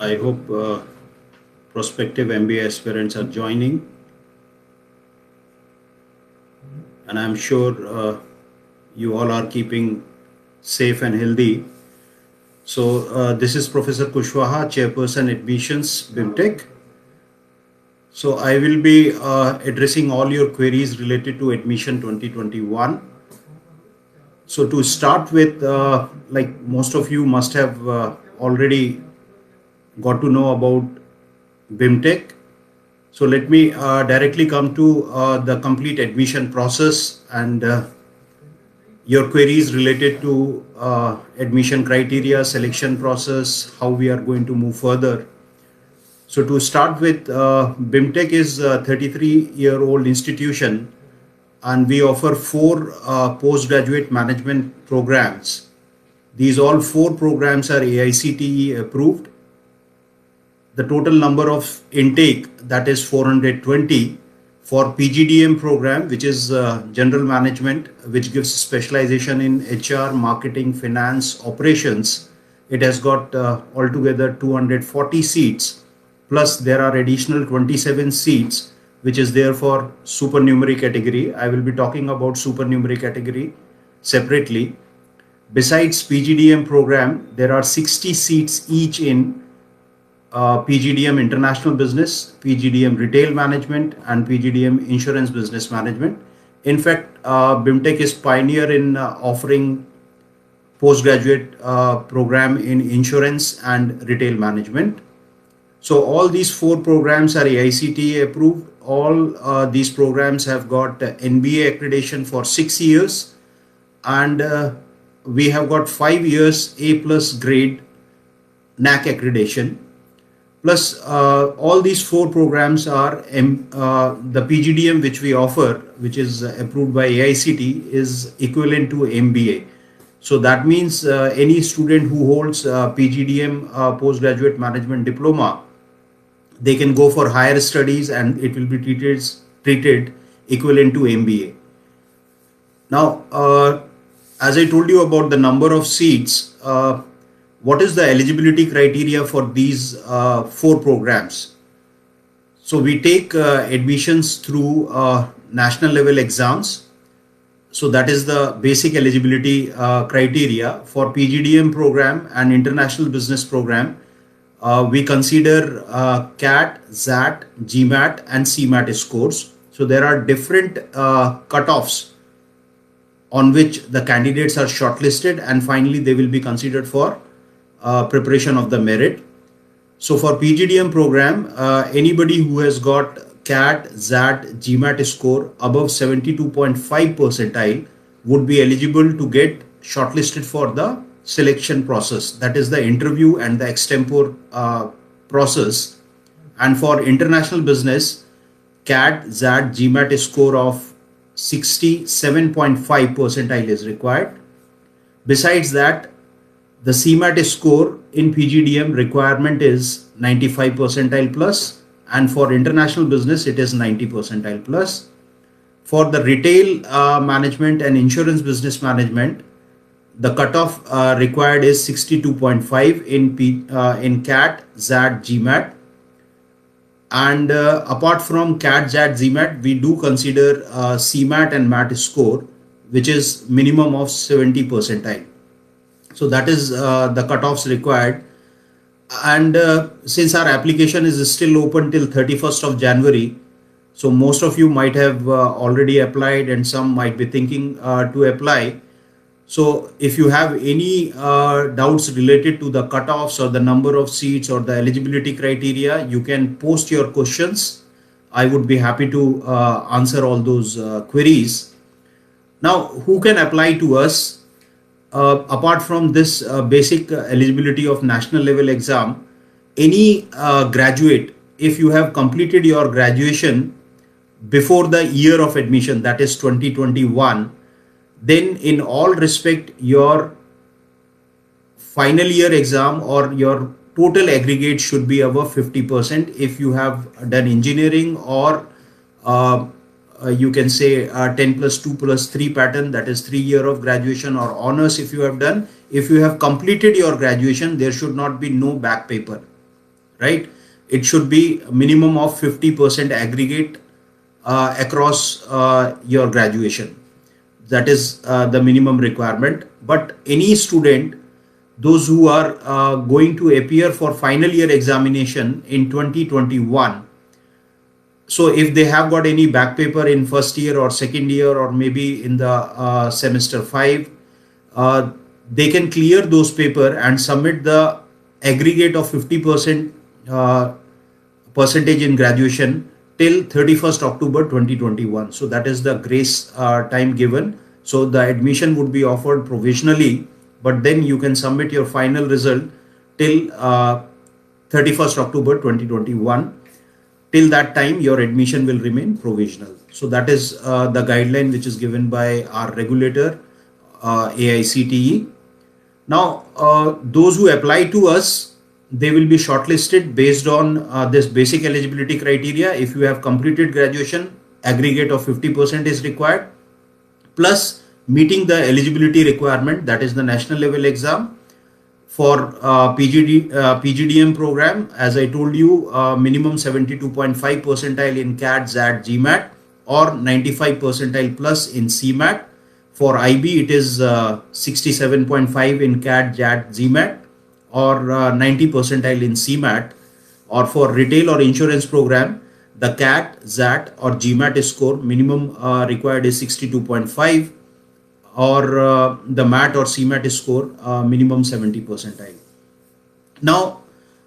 I hope prospective MBA aspirants are joining, and I'm sure you all are keeping safe and healthy. So, this is Professor Kushwaha, Chairperson Admissions, BIMTech. So, I will be addressing all your queries related to admission 2021. So, to start with, like most of you must have already got to know about BIMTech. So let me directly come to the complete admission process and your queries related to admission criteria, selection process, how we are going to move further. So to start with, BIMTech is a 33-year-old institution, and we offer four postgraduate management programs. These all four programs are AICTE approved. The total number of intake, that is 420 for PGDM program, which is general management, which gives specialization in HR, marketing, finance, operations. It has got altogether 240 seats, plus there are additional 27 seats which is there for supernumerary category. I will be talking about supernumerary category separately. Besides PGDM program, there are 60 seats each in PGDM International Business, PGDM Retail Management, and PGDM Insurance Business Management. In fact, BIMTech is pioneer in offering postgraduate program in insurance and retail management. So all these four programs are AICTE approved. All these programs have got NBA accreditation for 6 years, and we have got 5 years A plus grade NAC accreditation. Plus, all these four programs are the PGDM which we offer, which is approved by AICTE, is equivalent to MBA. So that means any student who holds PGDM postgraduate management diploma, they can go for higher studies and it will be treated equivalent to MBA. Now, as I told you about the number of seats, what is the eligibility criteria for these four programs? So we take admissions through national level exams. So that is the basic eligibility criteria for PGDM program and international business program. We consider CAT, ZAT, GMAT and CMAT scores. So there are different cutoffs on which the candidates are shortlisted, and finally they will be considered for preparation of the merit. So for PGDM program, anybody who has got CAT, ZAT, GMAT score above 72.5 percentile would be eligible to get shortlisted for the selection process. That is the interview and the extempore process. And for international business, CAT, ZAT, GMAT score of 67.5 percentile is required. Besides that, the CMAT score in PGDM requirement is 95 percentile plus, and for international business it is 90 percentile plus. For the retail management and insurance business management, the cutoff required is 62.5 in CAT, ZAT, GMAT. And apart from CAT, ZAT, GMAT, we do consider CMAT and MAT score, which is minimum of 70 percentile. So that is the cutoffs required. And since our application is still open till 31st of January, so most of you might have already applied and some might be thinking to apply. So if you have any doubts related to the cutoffs or the number of seats or the eligibility criteria, you can post your questions. I would be happy to answer all those queries. Now, who can apply to us? Apart from this basic eligibility of national level exam, any graduate, if you have completed your graduation before the year of admission, that is 2021, then in all respect your final year exam or your total aggregate should be above 50% if you have done engineering or you can say 10 plus 2 plus 3 pattern, that is 3 year of graduation, or honors if you have done. If you have completed your graduation, there should not be no back paper. right? It should be a minimum of 50% aggregate across your graduation. That is the minimum requirement. But any student, those who are going to appear for final year examination in 2021, so if they have got any back paper in first year or second year, or maybe in the semester 5, they can clear those paper and submit the aggregate of 50% percentage in graduation till 31st October 2021. So that is the grace time given. So the admission would be offered provisionally, but then you can submit your final result till 31st October 2021. Till that time, your admission will remain provisional. So that is the guideline which is given by our regulator, AICTE. Now, those who apply to us, they will be shortlisted based on this basic eligibility criteria. If you have completed graduation, aggregate of 50% is required, plus meeting the eligibility requirement, that is the national level exam. For PGDM program, as I told you, minimum 72.5 percentile in CAT, XAT, GMAT, or 95 percentile plus in CMAT. For IB, it is 67.5 in CAT, XAT, GMAT, or 90 percentile in CMAT. Or for retail or insurance program, the CAT, XAT, or GMAT score minimum required is 62.5, or the MAT or CMAT score minimum 70 percentile. Now,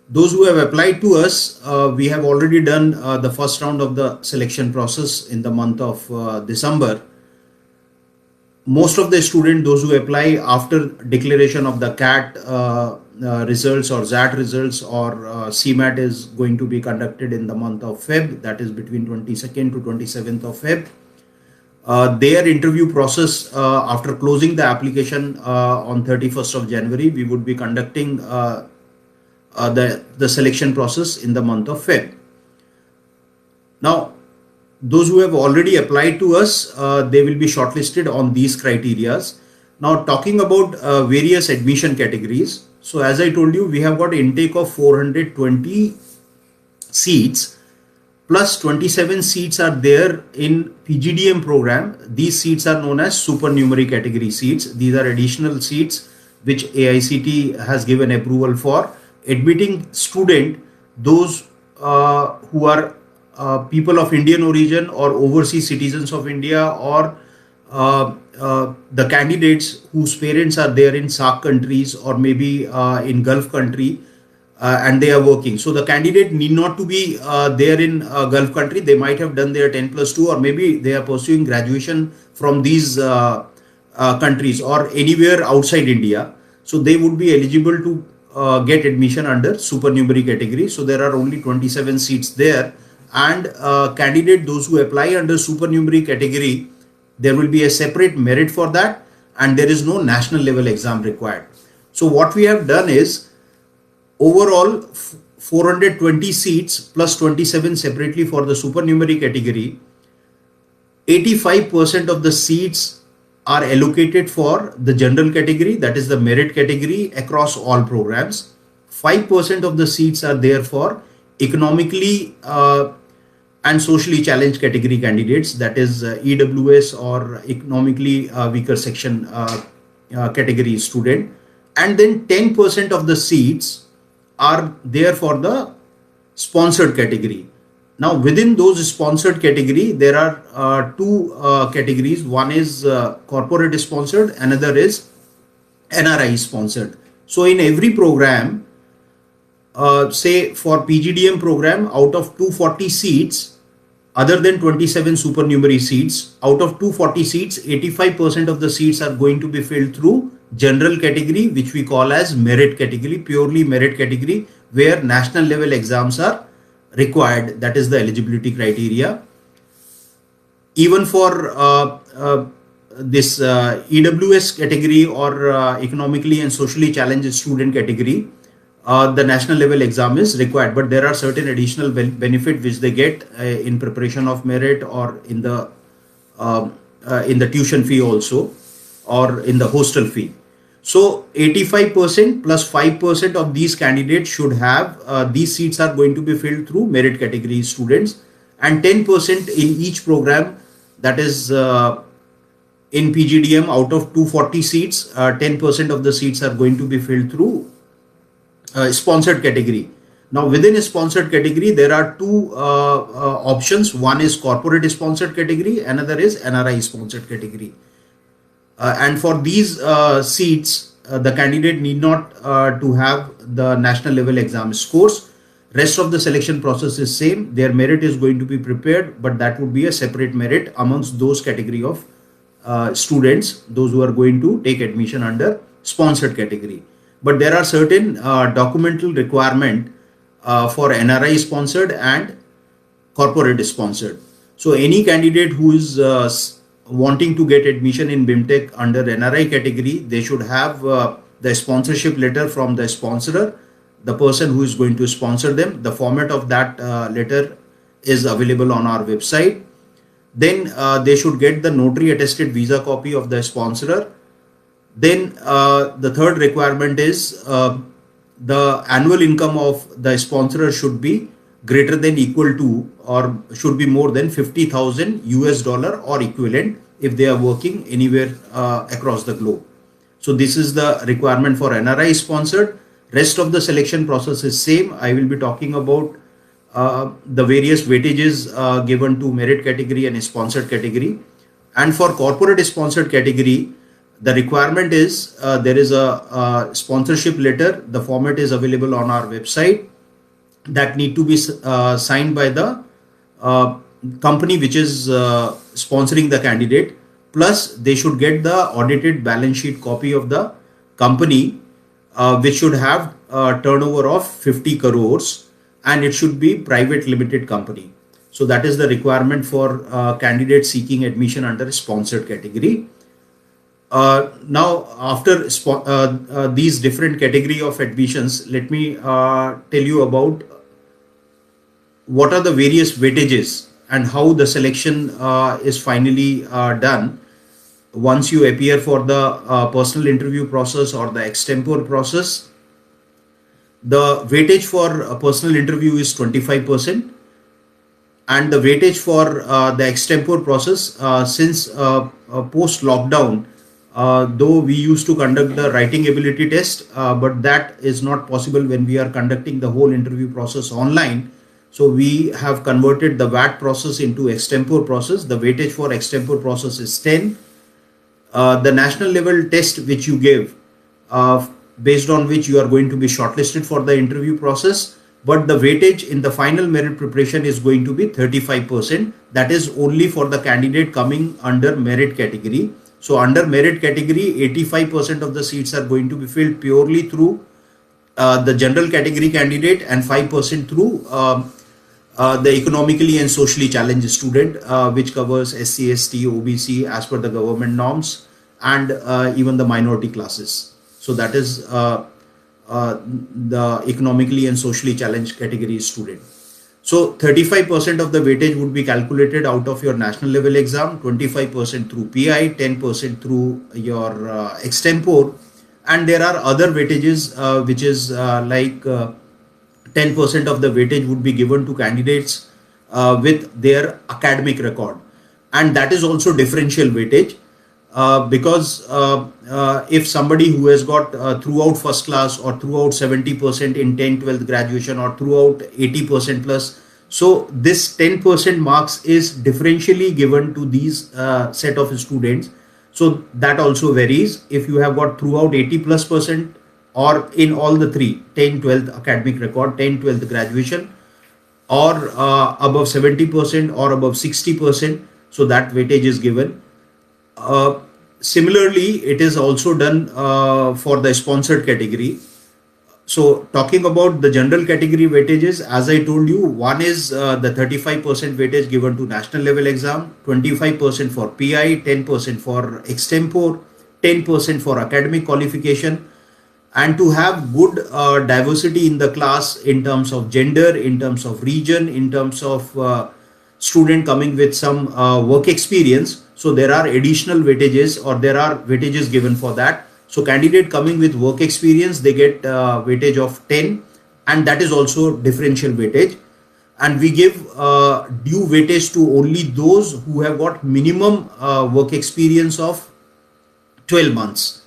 those who have applied to us, we have already done the first round of the selection process in the month of December. Most of the students, those who apply after declaration of the CAT results or XAT results, or CMAT is going to be conducted in the month of Feb, that is between 22nd to 27th of Feb. Their interview process, after closing the application on 31st of January, we would be conducting the selection process in the month of Feb. Now, those who have already applied to us, they will be shortlisted on these criterias. Now, talking about various admission categories. So, as I told you, we have got intake of 420 seats, plus 27 seats are there in PGDM program. These seats are known as supernumerary category seats. These are additional seats which AICTE has given approval for admitting student, those who are people of Indian origin or overseas citizens of India, or the candidates whose parents are there in SAARC countries, or maybe in Gulf country, and they are working. So the candidate need not to be there in Gulf country. They might have done their 10+2, or maybe they are pursuing graduation from these countries or anywhere outside India. So they would be eligible to get admission under supernumerary category. So there are only 27 seats there, and candidate, those who apply under supernumerary category, there will be a separate merit for that, and there is no national level exam required. So what we have done is, overall 420 seats plus 27 separately for the supernumerary category. 85% of the seats are allocated for the general category, that is the merit category, across all programs. 5% of the seats are there for economically and socially challenged category candidates, that is EWS or economically weaker section category student. And then 10% of the seats are there for the sponsored category. Now, within those sponsored category, there are two categories. One is corporate sponsored, another is NRI sponsored. So in every program, say for PGDM program, out of 240 seats, other than 27 supernumerary seats, out of 240 seats, 85% of the seats are going to be filled through general category, which we call as merit category, purely merit category, where national level exams are required. That is the eligibility criteria. Even for this EWS category or economically and socially challenged student category, the national level exam is required, but there are certain additional benefit which they get in preparation of merit, or in the tuition fee also, or in the hostel fee. So 85% plus 5% of these candidates should have, these seats are going to be filled through merit category students, and 10% in each program, that is in PGDM out of 240 seats, 10% of the seats are going to be filled through sponsored category. Now within a sponsored category, there are two options. One is corporate sponsored category, another is NRI sponsored category. And for these seats, the candidate need not to have the national level exam scores. Rest of the selection process is same. Their merit is going to be prepared, but that would be a separate merit amongst those category of students, those who are going to take admission under sponsored category. But there are certain documental requirement for NRI sponsored and corporate sponsored. So any candidate who is wanting to get admission in BIMTech under NRI category, they should have the sponsorship letter from the sponsorer, the person who is going to sponsor them. The format of that letter is available on our website. Then they should get the notary attested visa copy of the sponsorer. Then the third requirement is the annual income of the sponsorer should be greater than equal to or should be more than 50,000 US dollar or equivalent if they are working anywhere across the globe. So this is the requirement for NRI sponsored. Rest of the selection process is same. I will be talking about the various weightages given to merit category and sponsored category. And for corporate sponsored category, the requirement is there is a sponsorship letter. The format is available on our website, that need to be signed by the company which is sponsoring the candidate. Plus they should get the audited balance sheet copy of the company which should have a turnover of 50 crores and it should be private limited company. So that is the requirement for candidates seeking admission under sponsored category. Now after these different category of admissions, let me tell you about what are the various weightages and how the selection is finally done once you appear for the personal interview process or the extempore process. The weightage for a personal interview is 25%, and the weightage for the extempore process since post lockdown, though we used to conduct the writing ability test, but that is not possible when we are conducting the whole interview process online. So we have converted the VAT process into extempore process. The weightage for extempore process is 10. The national level test which you give, based on which you are going to be shortlisted for the interview process, but the weightage in the final merit preparation is going to be 35%. That is only for the candidate coming under merit category. So under merit category, 85% of the seats are going to be filled purely through the general category candidate and 5% through the economically and socially challenged student, which covers SC, ST, OBC as per the government norms, and even the minority classes. So that is the economically and socially challenged category student. So 35% of the weightage would be calculated out of your national level exam, 25% through PI, 10% through your extempore, and there are other weightages which is like 10% of the weightage would be given to candidates with their academic record, and that is also differential weightage because if somebody who has got throughout first class or throughout 70% in 10th 12th graduation or throughout 80% plus, so this 10% marks is differentially given to these set of students. So that also varies. If you have got throughout 80+% or in all the three, 10th 12th academic record, 10th 12th graduation, or above 70% or above 60%, so that weightage is given. Similarly, it is also done for the sponsored category. So talking about the general category weightages, as I told you, one is the 35% weightage given to national level exam, 25% for PI, 10% for extempore, 10% for academic qualification, and to have good diversity in the class in terms of gender, in terms of region, in terms of student coming with some work experience. So there are additional weightages or there are weightages given for that. So candidate coming with work experience, they get weightage of 10, and that is also differential weightage. And we give due weightage to only those who have got minimum work experience of 12 months,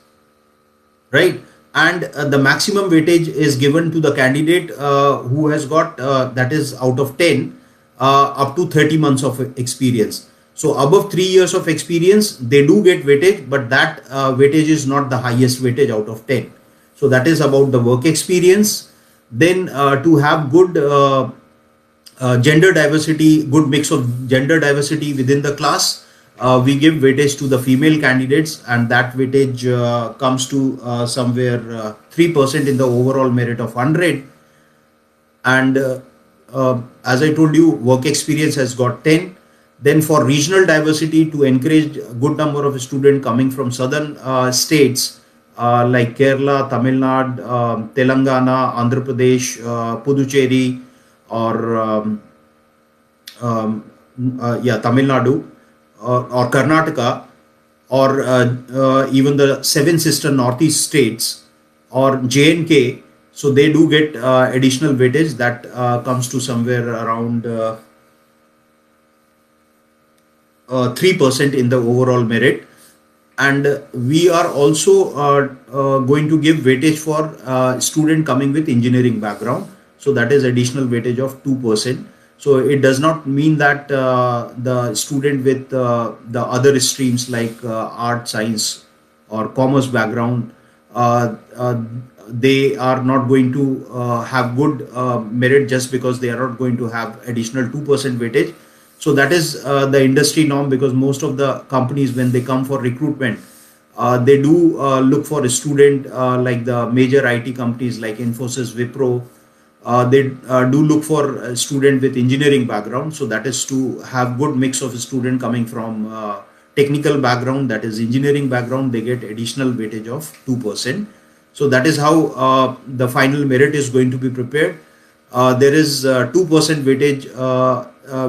right? And the maximum weightage is given to the candidate who has got, that is out of 10, up to 30 months of experience. So above 3 years of experience, they do get weightage, but that weightage is not the highest weightage out of 10. So that is about the work experience. Then to have good gender diversity, good mix of gender diversity within the class, we give weightage to the female candidates, and that weightage comes to somewhere 3% in the overall merit of 100. And as I told you, work experience has got 10. Then for regional diversity, to encourage a good number of students coming from southern states like Kerala, Tamil Nadu, Telangana, Andhra Pradesh, Puducherry, or Tamil Nadu, or Karnataka, or even the seven sister northeast states, or J&K. So they do get additional weightage that comes to somewhere around 3% in the overall merit. And we are also going to give weightage for student coming with engineering background. So that is additional weightage of 2%. So it does not mean that the student with the other streams like art, science, or commerce background, they are not going to have good merit just because they are not going to have additional 2% weightage. So that is the industry norm, because most of the companies, when they come for recruitment, they do look for a student like the major IT companies like Infosys, Wipro. They do look for a student with engineering background. So that is to have good mix of a student coming from technical background, that is engineering background. They get additional weightage of 2%. So that is how the final merit is going to be prepared. There is 2% weightage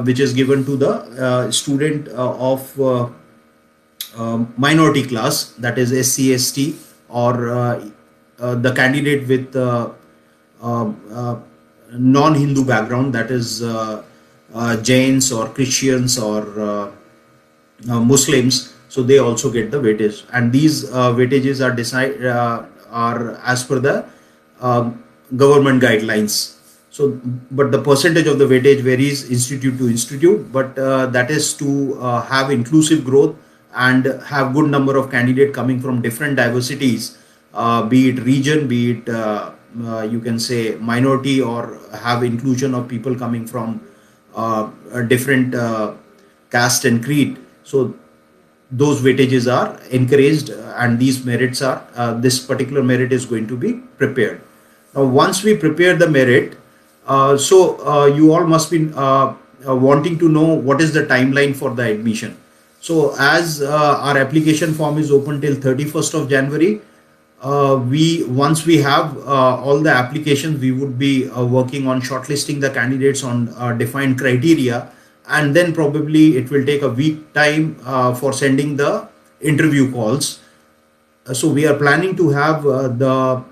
which is given to the student of minority class, that is SC, ST, or the candidate with non-Hindu background, that is Jains or Christians or Muslims. So they also get the weightage, and these weightages are as per the government guidelines. So, but the percentage of the weightage varies institute to institute, but that is to have inclusive growth and have good number of candidates coming from different diversities, be it region, be it you can say minority, or have inclusion of people coming from a different caste and creed. So those weightages are encouraged, and these merits are this particular merit is going to be prepared. Now once we prepare the merit, you all must be wanting to know what is the timeline for the admission. So as our application form is open till 31st of January, once we have all the applications, we would be working on shortlisting the candidates on defined criteria, and then probably it will take a week time for sending the interview calls. So we are planning to have the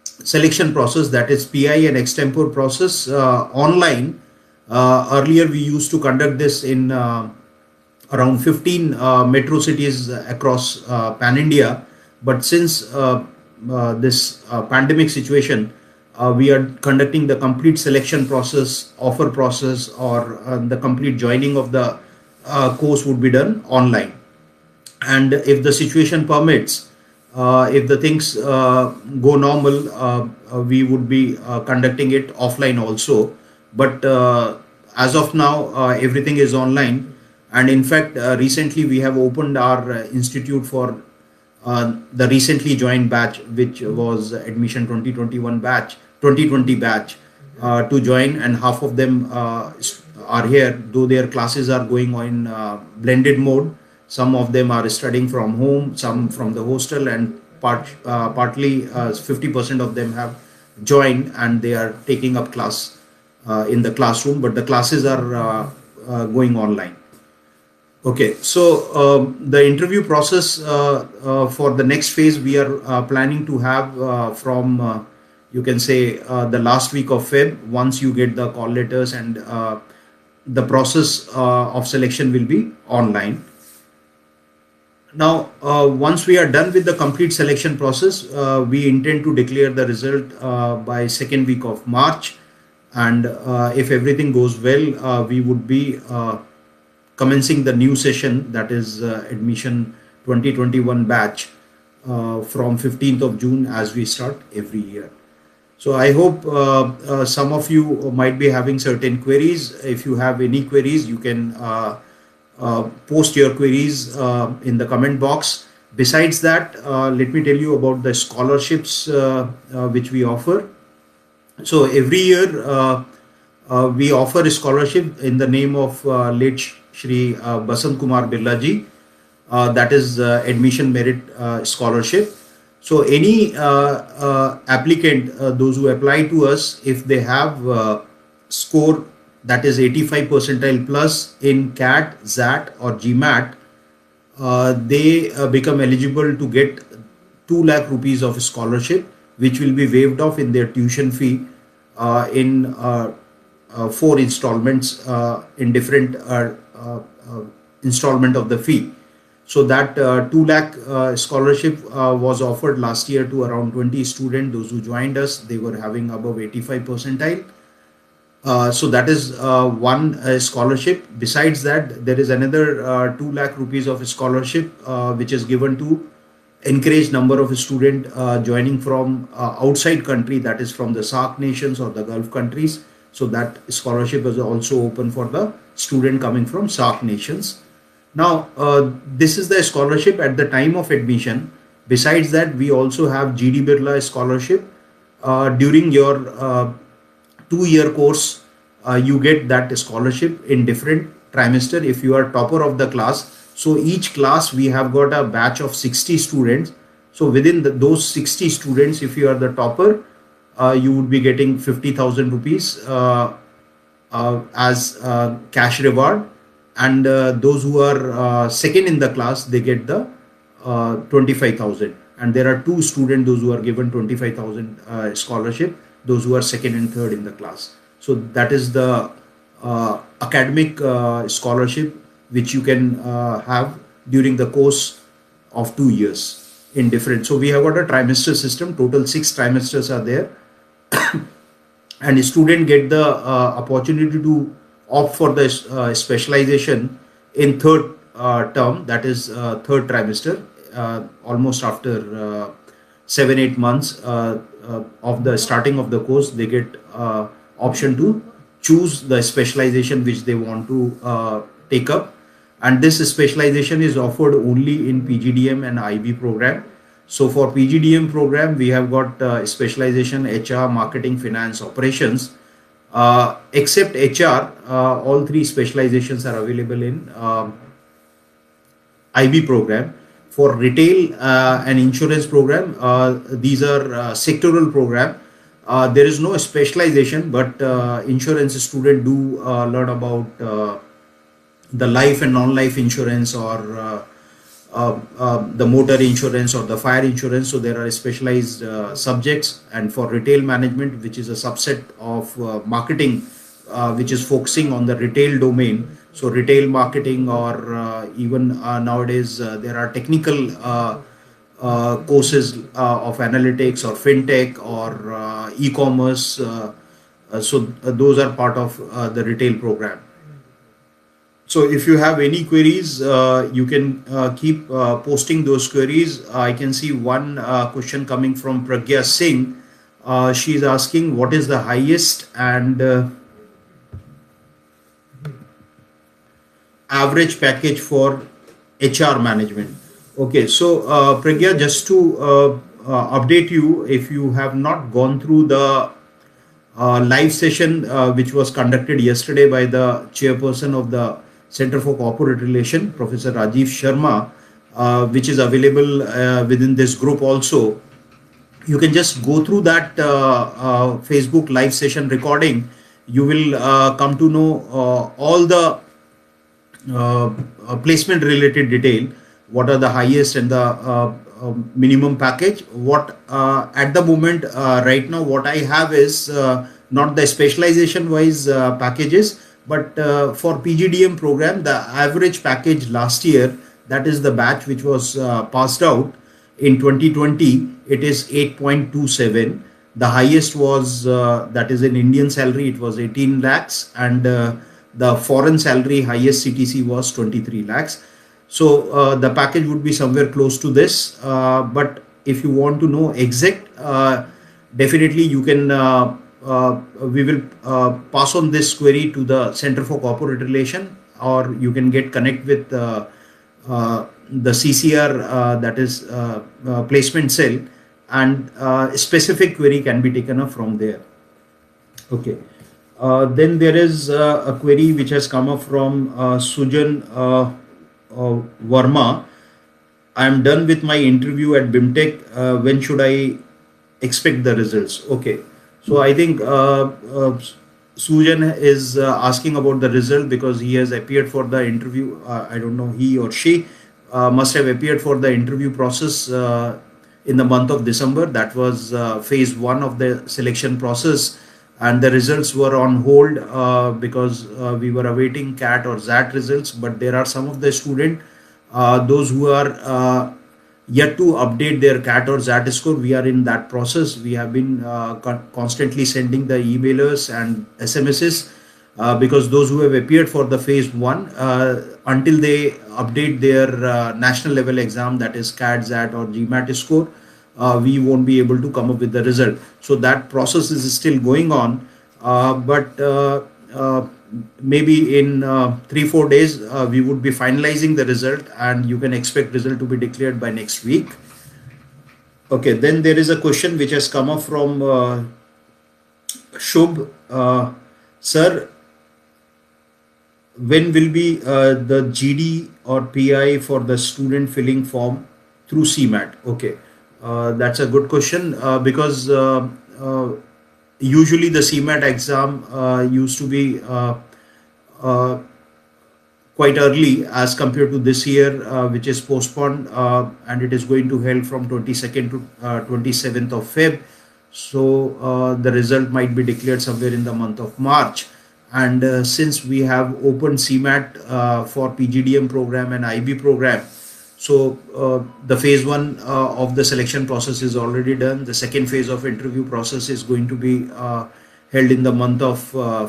selection process, that is PI and extempore process, online. Earlier we used to conduct this in around 15 metro cities across pan India, but since this pandemic situation, we are conducting the complete selection process, offer process, or the complete joining of the course would be done online. And if the situation permits, if the things go normal, we would be conducting it offline also. But as of now, everything is online. And in fact, recently we have opened our institute for the recently joined batch, which was admission 2021 batch, 2020 batch, to join, and half of them are here, though their classes are going on blended mode. Some of them are studying from home, some from the hostel, and partly 50% of them have joined and they are taking up class in the classroom, but the classes are going online. Okay, so the interview process for the next phase we are planning to have from you can say the last week of Feb. Once you get the call letters, and the process of selection will be online. Now, once we are done with the complete selection process, we intend to declare the result by second week of March, and if everything goes well, we would be commencing the new session, that is admission 2021 batch, from 15th of June, as we start every year. So I hope some of you might be having certain queries. If you have any queries, you can post your queries in the comment box. Besides that, let me tell you about the scholarships which we offer. So every year we offer a scholarship in the name of late Shri Basant Kumar Birla ji. That is admission merit scholarship. So any applicant, those who apply to us, if they have score that is 85 percentile plus in CAT, ZAT or GMAT, they become eligible to get 2 lakh rupees of scholarship, which will be waived off in their tuition fee in 4 installments in different installment of the fee. So that 2 lakh scholarship was offered last year to around 20 students. Those who joined us, they were having above 85 percentile. So that is one scholarship. Besides that, there is another 2 lakh rupees of scholarship which is given to encourage number of student joining from outside country, that is from the SAARC nations or the Gulf countries. So that scholarship is also open for the student coming from SAARC nations. Now, this is the scholarship at the time of admission. Besides that, we also have GD Birla scholarship. During your 2-year course, you get that scholarship in different trimester if you are topper of the class. So each class we have got a batch of 60 students. So within those 60 students, if you are the topper, you would be getting 50,000 rupees as cash reward, and those who are second in the class, they get the 25,000. And there are 2 students, those who are given 25,000 scholarship, those who are second and third in the class. So that is the academic scholarship which you can have during the course of 2 years in different. So we have got a trimester system. Total 6 trimesters are there, and a student get the opportunity to opt for the specialization in third term, that is third trimester, almost after 7-8 months of the starting of the course. They get option to choose the specialization which they want to take up, and this specialization is offered only in PGDM and IB program. So for PGDM program, we have got specialization HR, marketing, finance, operations. Except HR, all 3 specializations are available in IB program. For retail and insurance program, these are sectoral program. There is no specialization, but insurance student do learn about the life and non-life insurance, or the motor insurance or the fire insurance. So there are specialized subjects. And for retail management, which is a subset of marketing, which is focusing on the retail domain. So retail marketing, or even nowadays there are technical courses of analytics or fintech or e-commerce. So those are part of the retail program. So if you have any queries, you can keep posting those queries. I can see one question coming from Pragya Singh. She is asking, what is the highest and average package for HR management? Okay, so Pragya, just to update you, if you have not gone through the live session which was conducted yesterday by the chairperson of the Center for Corporate Relation, Professor Rajiv Sharma, which is available within this group also. You can just go through that Facebook live session recording. You will come to know all the placement related detail. What are the highest and the minimum package? What at the moment right now what I have is not the specialization wise packages, but for PGDM program the average package last year, that is the batch which was passed out in 2020, it is 8.27. The highest was that is in Indian salary, it was 18 lakhs, and the foreign salary highest CTC was 23 lakhs. So the package would be somewhere close to this. But if you want to know exact, definitely you can. We will pass on this query to the Center for Corporate Relation, or you can get connect with the CCR, that is placement cell, and specific query can be taken up from there. Okay. Then there is a query which has come up from Sujan Verma. I am done with my interview at BIMTech. When should I expect the results? Okay. So I think Sujan is asking about the result because he has appeared for the interview. I don't know, he or she must have appeared for the interview process in the month of December. That was phase 1 of the selection process, and the results were on hold because we were awaiting CAT or ZAT results. But there are some of the students, those who are yet to update their CAT or ZAT score. We are in that process. We have been constantly sending the emailers and SMSs because those who have appeared for the phase 1, until they update their national level exam, that is CAT, ZAT or GMAT score, we won't be able to come up with the result. So that process is still going on, but maybe in 3-4 days we would be finalizing the result, and you can expect result to be declared by next week. Okay, then there is a question which has come up from Shubh. Sir, when will be the GD or PI for the student filling form through CMAT? Okay, that's a good question because usually the CMAT exam used to be quite early as compared to this year, which is postponed, and it is going to held from 22nd to 27th of Feb. So the result might be declared somewhere in the month of March. And since we have opened CMAT for PGDM program and IB program, so the phase 1 of the selection process is already done. The second phase of interview process is going to be held in the month of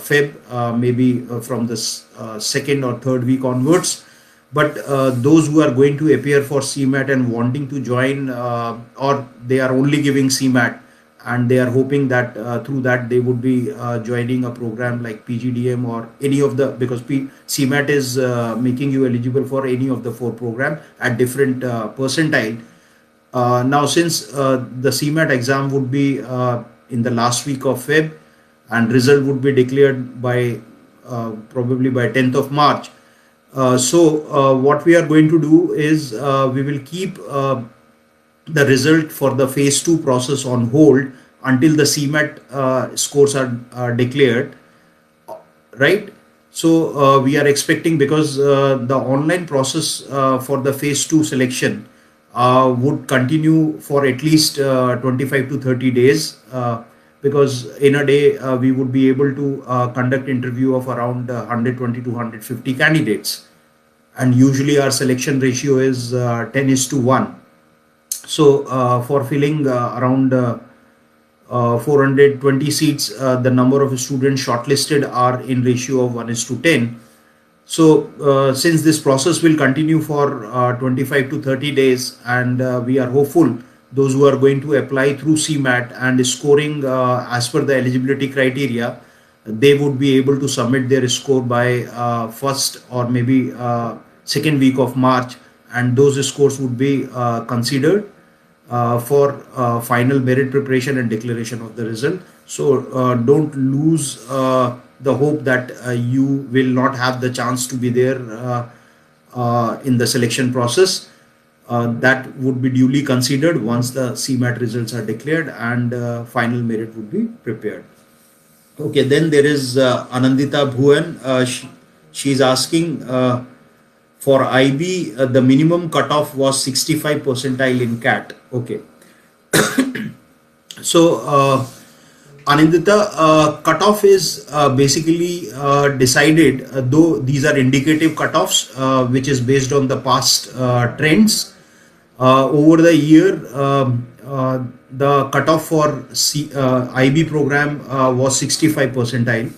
Feb, maybe from the second or third week onwards. But those who are going to appear for CMAT and wanting to join, or they are only giving CMAT and they are hoping that through that they would be joining a program like PGDM or any of the, because CMAT is making you eligible for any of the 4 program at different percentile. Now since the CMAT exam would be in the last week of Feb, and result would be declared by probably by 10th of March. So what we are going to do is we will keep the result for the phase 2 process on hold until the CMAT scores are declared, right? So we are expecting, because the online process for the phase 2 selection would continue for at least 25 to 30 days, because in a day we would be able to conduct interview of around 120 to 150 candidates, and usually our selection ratio is 10:1. So for filling around 420 seats, the number of students shortlisted are in ratio of 1:10. So since this process will continue for 25 to 30 days, and we are hopeful those who are going to apply through CMAT and scoring as per the eligibility criteria, they would be able to submit their score by first or maybe second week of March, and those scores would be considered for final merit preparation and declaration of the result. So don't lose the hope that you will not have the chance to be there in the selection process. That would be duly considered once the CMAT results are declared and final merit would be prepared. Okay, then there is Anandita Bhuvan. She is asking For IB, the minimum cutoff was 65 percentile in CAT. Okay. So, Anindita, cutoff is basically decided, though these are indicative cutoffs, which is based on the past trends. Over the year, the cutoff for IB program was 65 percentile,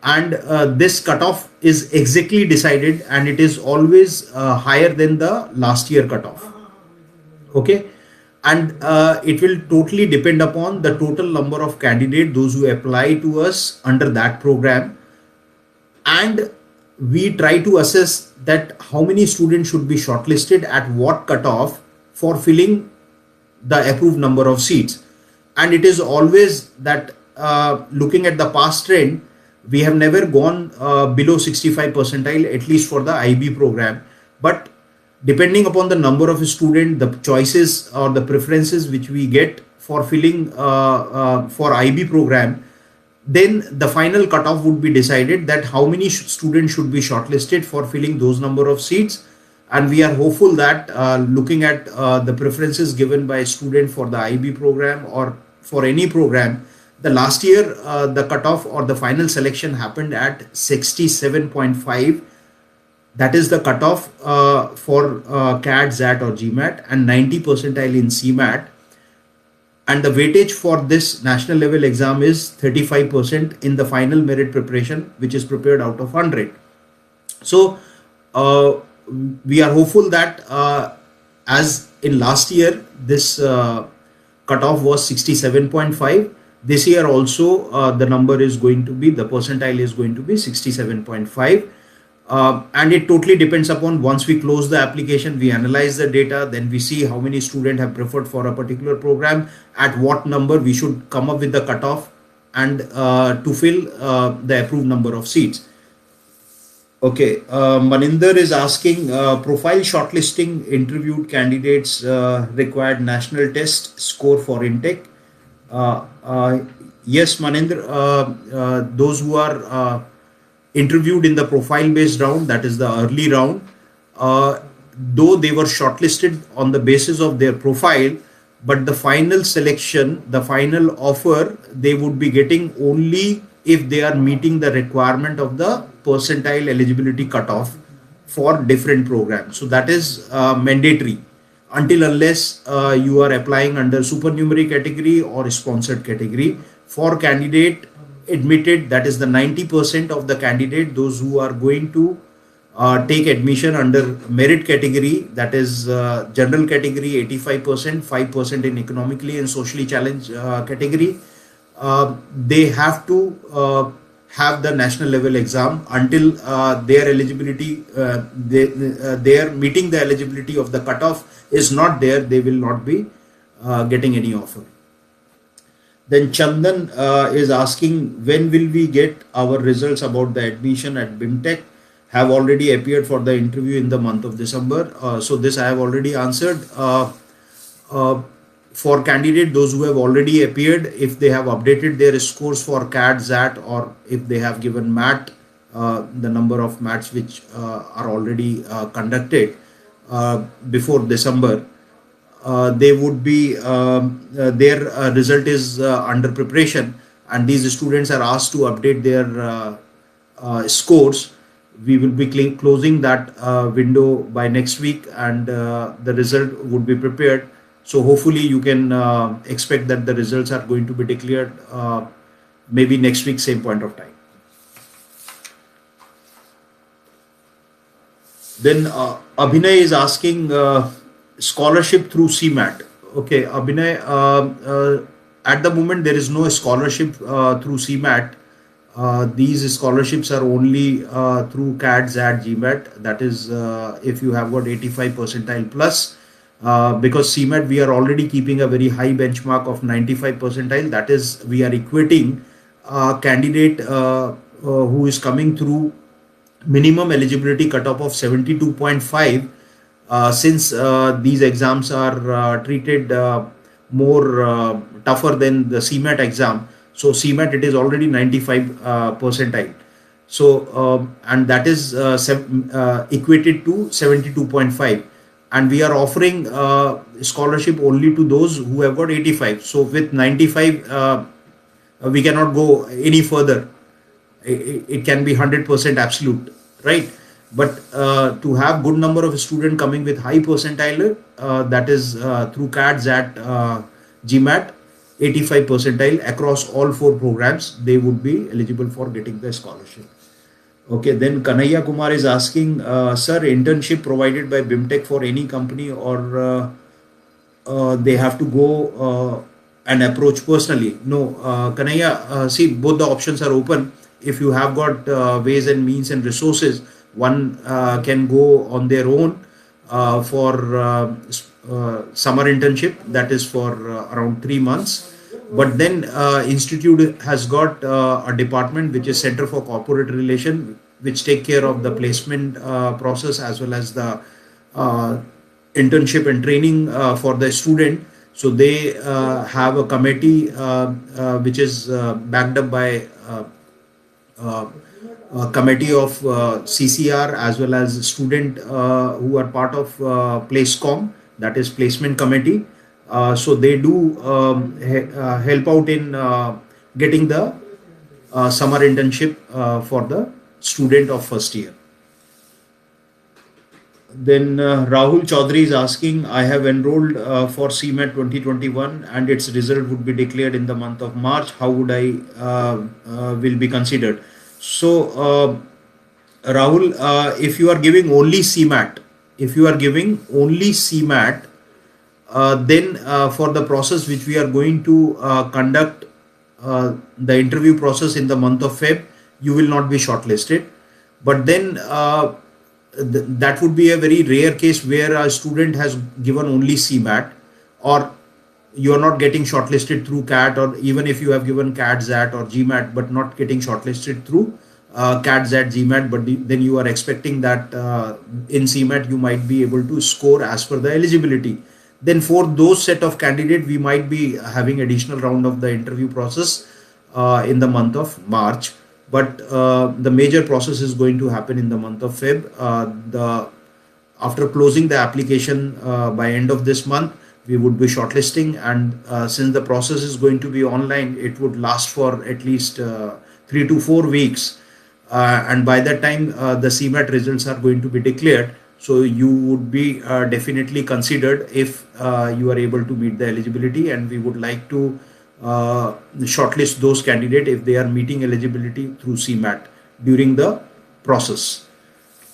and this cutoff is exactly decided, and it is always higher than the last year cutoff. Okay. And it will totally depend upon the total number of candidates, those who apply to us under that program, and we try to assess that how many students should be shortlisted at what cutoff for filling the approved number of seats. And it is always that, looking at the past trend, we have never gone below 65 percentile, at least for the IB program. But depending upon the number of students, the choices or the preferences which we get for filling for IB program, then the final cutoff would be decided that how many students should be shortlisted for filling those number of seats. And we are hopeful that, looking at the preferences given by student for the IB program or for any program, the last year the cutoff or the final selection happened at 67.5. That is the cutoff for CAT, ZAT or GMAT, and 90 percentile in CMAT. And the weightage for this national level exam is 35% in the final merit preparation, which is prepared out of 100. So we are hopeful that, as in last year, this cutoff was 67.5. This year also the number is going to be, the percentile is going to be 67.5. And it totally depends upon, once we close the application, we analyze the data, then we see how many students have preferred for a particular program, at what number we should come up with the cutoff, and to fill the approved number of seats. Okay, Maninder is asking, profile shortlisting interviewed candidates required national test score for intake. Yes, Maninder, those who are interviewed in the profile based round, that is the early round, though they were shortlisted on the basis of their profile, but the final selection, the final offer, they would be getting only if they are meeting the requirement of the percentile eligibility cutoff for different programs. So that is mandatory until unless you are applying under supernumerary category or sponsored category. For candidate admitted, that is the 90% of the candidate, those who are going to take admission under merit category, that is general category 85%, 5% in economically and socially challenged category, they have to have the national level exam until their eligibility, their meeting the eligibility of the cutoff is not there, they will not be getting any offer. Then Chandan is asking, when will we get our results about the admission at BIMTech? Have already appeared for the interview in the month of December. So this I have already answered. For candidate, those who have already appeared, if they have updated their scores for CAT, ZAT, or if they have given MAT, the number of MATs which are already conducted before December, they would be, their result is under preparation, and these students are asked to update their scores. We will be closing that window by next week, and the result would be prepared. So hopefully you can expect that the results are going to be declared maybe next week, same point of time. Then Abhinay is asking, scholarship through CMAT. Okay, Abhinay, at the moment there is no scholarship through CMAT. These scholarships are only through CAT, ZAT, GMAT. That is if you have got 85 percentile plus. Because CMAT, we are already keeping a very high benchmark of 95 percentile. That is, we are equating a candidate who is coming through minimum eligibility cutoff of 72.5. Since these exams are treated more tougher than the CMAT exam, so CMAT, it is already 95 percentile. So, and that is equated to 72.5. And we are offering scholarship only to those who have got 85. So with 95, we cannot go any further. It can be 100% absolute, right? But to have good number of student coming with high percentile, that is through CAT, ZAT, GMAT, 85 percentile across all four programs, they would be eligible for getting the scholarship. Okay, then Kanhaiya Kumar is asking, sir, internship provided by BIMTech for any company, or they have to go and approach personally? No, Kanhaiya, see, both the options are open. If you have got ways and means and resources, one can go on their own for summer internship, that is for around 3 months. But then institute has got a department which is Center for Corporate Relation, which take care of the placement process as well as the uh, internship and training for the student. So they have a committee which is backed up by uh, committee of CCR as well as student who are part of PlaceCom, that is placement committee. So they do help out in getting the summer internship for the student of first year. Then Rahul Chaudhary is asking, I have enrolled for CMAT 2021 and its result would be declared in the month of March. How would I will be considered? So Rahul, if you are giving only CMAT, then for the process which we are going to conduct the interview process in the month of Feb, you will not be shortlisted. But then that would be a very rare case where a student has given only CMAT, or you are not getting shortlisted through CAT, or even if you have given CAT, ZAT or GMAT but not getting shortlisted through CAT, ZAT, GMAT, but then you are expecting that in CMAT you might be able to score as per the eligibility. Then for those set of candidate, we might be having additional round of the interview process in the month of March. But the major process is going to happen in the month of Feb. After closing the application by end of this month, we would be shortlisting, and since the process is going to be online, it would last for at least 3 to 4 weeks. And by that time, the CMAT results are going to be declared. So you would be definitely considered if you are able to meet the eligibility, and we would like to shortlist those candidates if they are meeting eligibility through CMAT during the process.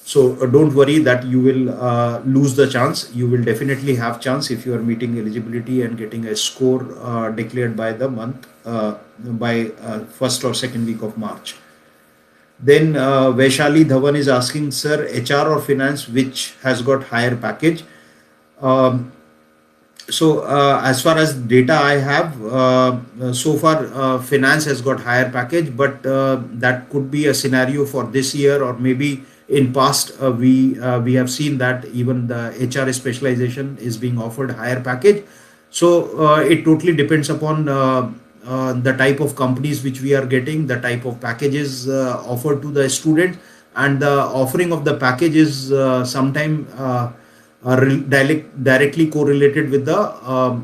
So don't worry that you will lose the chance. You will definitely have chance if you are meeting eligibility and getting a score declared by the month by first or second week of March. Then Vaishali Dhawan is asking, sir, HR or finance, which has got higher package? Um, so as far as data I have, so far finance has got higher package, but that could be a scenario for this year, or maybe in past we have seen that even the HR specialization is being offered higher package. So it totally depends upon the type of companies which we are getting, the type of packages offered to the student, and the offering of the package is sometime directly correlated with the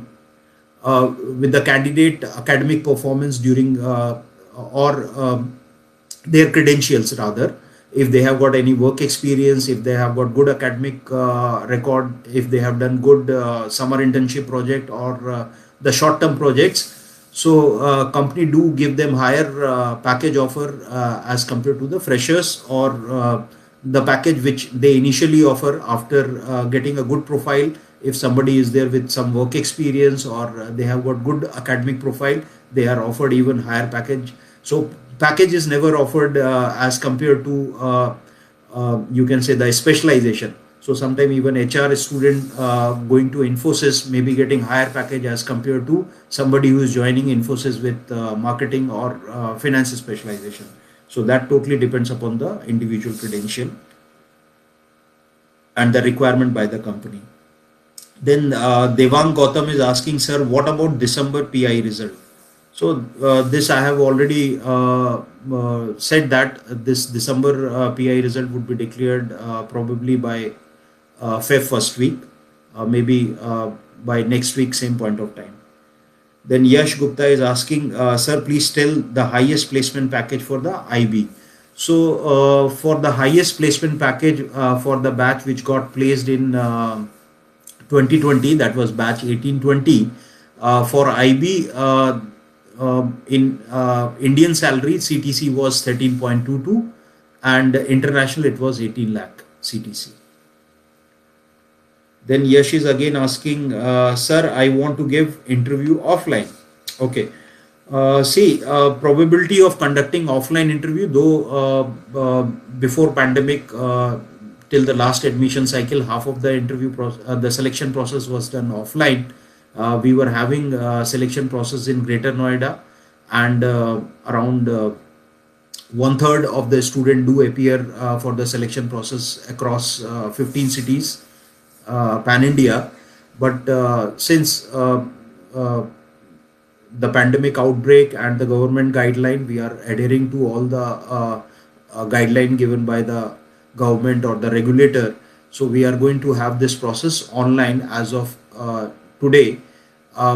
candidate academic performance during or their credentials rather. If they have got any work experience, if they have got good academic record, if they have done good summer internship project or the short term projects, so company do give them higher package offer as compared to the freshers, or the package which they initially offer after getting a good profile. If somebody is there with some work experience, or they have got good academic profile, they are offered even higher package. So package is never offered as compared to you can say the specialization. So sometime even HR student going to Infosys may be getting higher package as compared to somebody who is joining Infosys with marketing or finance specialization. So that totally depends upon the individual credential and the requirement by the company. Then Devang Gautam is asking, sir, what about December PI result? So this I have already said that this December PI result would be declared probably by Feb first week, maybe by next week same point of time. Then Yash Gupta is asking, sir, please tell the highest placement package for the IB. So for the highest placement package for the batch which got placed in 2020, that was batch 1820, for IB in Indian salary CTC was 13.22 and international it was 18 lakh CTC. Then Yash is again asking, sir, I want to give interview offline. Okay. See, probability of conducting offline interview, though before pandemic, till the last admission cycle, half of the interview process, the selection process was done offline. We were having selection process in Greater Noida, and around 1/3 of the student do appear for the selection process across 15 cities pan India. But since the pandemic outbreak and the government guideline, we are adhering to all the guideline given by the government or the regulator. So we are going to have this process online as of today.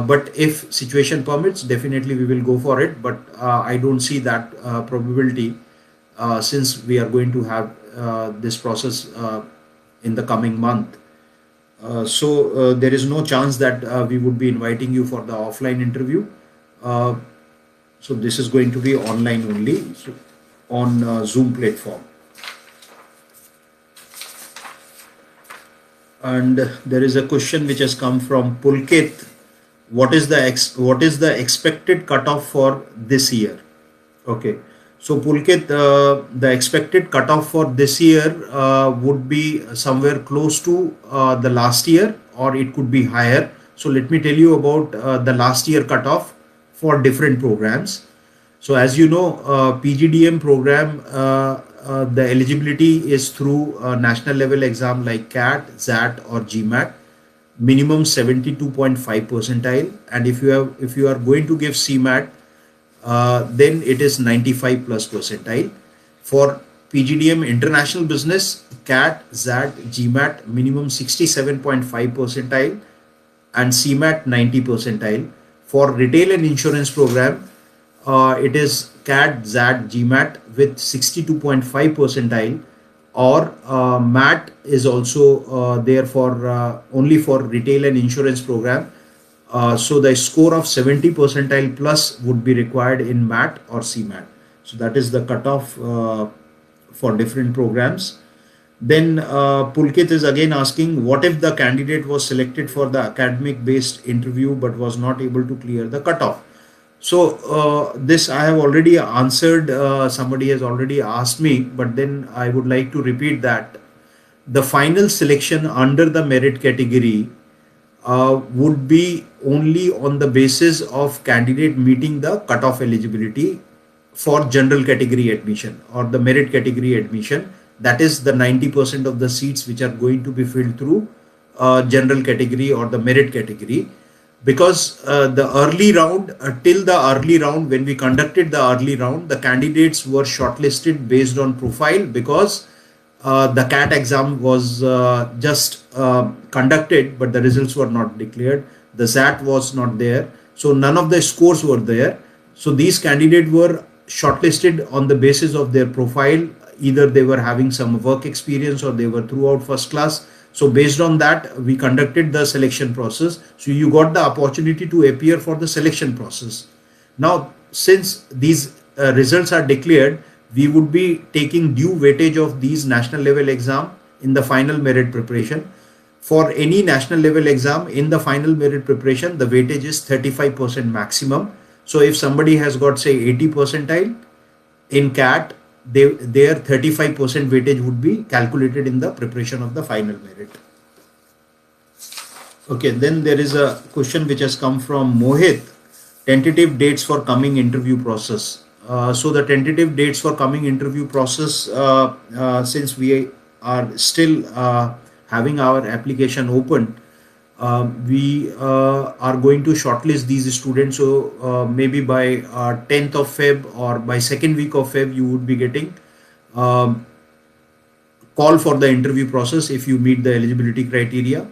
But if situation permits, definitely we will go for it. But I don't see that probability since we are going to have this process in the coming month. So there is no chance that we would be inviting you for the offline interview. So this is going to be online only, so on Zoom platform. And there is a question which has come from Pulkit. What is the expected cutoff for this year? Okay. So Pulkit, the expected cutoff for this year would be somewhere close to the last year, or it could be higher. So let me tell you about the last year cutoff for different programs. So as you know, PGDM program, the eligibility is through national level exam like CAT, XAT or GMAT, minimum 72.5 percentile. And if you are going to give CMAT, then it is 95 plus percentile. For PGDM international business, CAT, XAT, GMAT, minimum 67.5 percentile and CMAT 90 percentile. For retail and insurance program, it is CAT, XAT, GMAT with 62.5 percentile, or MAT is also there for only for retail and insurance program. So the score of 70 percentile plus would be required in MAT or CMAT. So that is the cutoff for different programs. Then Pulkit is again asking, what if the candidate was selected for the academic based interview but was not able to clear the cutoff? So this I have already answered. Somebody has already asked me, but then I would like to repeat that the final selection under the merit category would be only on the basis of candidate meeting the cutoff eligibility for general category admission or the merit category admission. That is the 90% of the seats which are going to be filled through general category or the merit category. Because the early round, till the early round, when we conducted the early round, the candidates were shortlisted based on profile, because the CAT exam was just conducted, but the results were not declared. The XAT was not there. So none of the scores were there. So these candidates were shortlisted on the basis of their profile. Either they were having some work experience or they were throughout first class. So based on that, we conducted the selection process. So you got the opportunity to appear for the selection process. Now, since these results are declared, we would be taking due weightage of these national level exam in the final merit preparation. For any national level exam in the final merit preparation, the weightage is 35% maximum. So if somebody has got say 80 percentile in CAT, their 35% weightage would be calculated in the preparation of the final merit. Okay, then there is a question which has come from Mohit. Tentative dates for coming interview process. So the tentative dates for coming interview process, since we are still having our application open, We are going to shortlist these students. So maybe by 10th of Feb or by second week of Feb, you would be getting um, call for the interview process if you meet the eligibility criteria.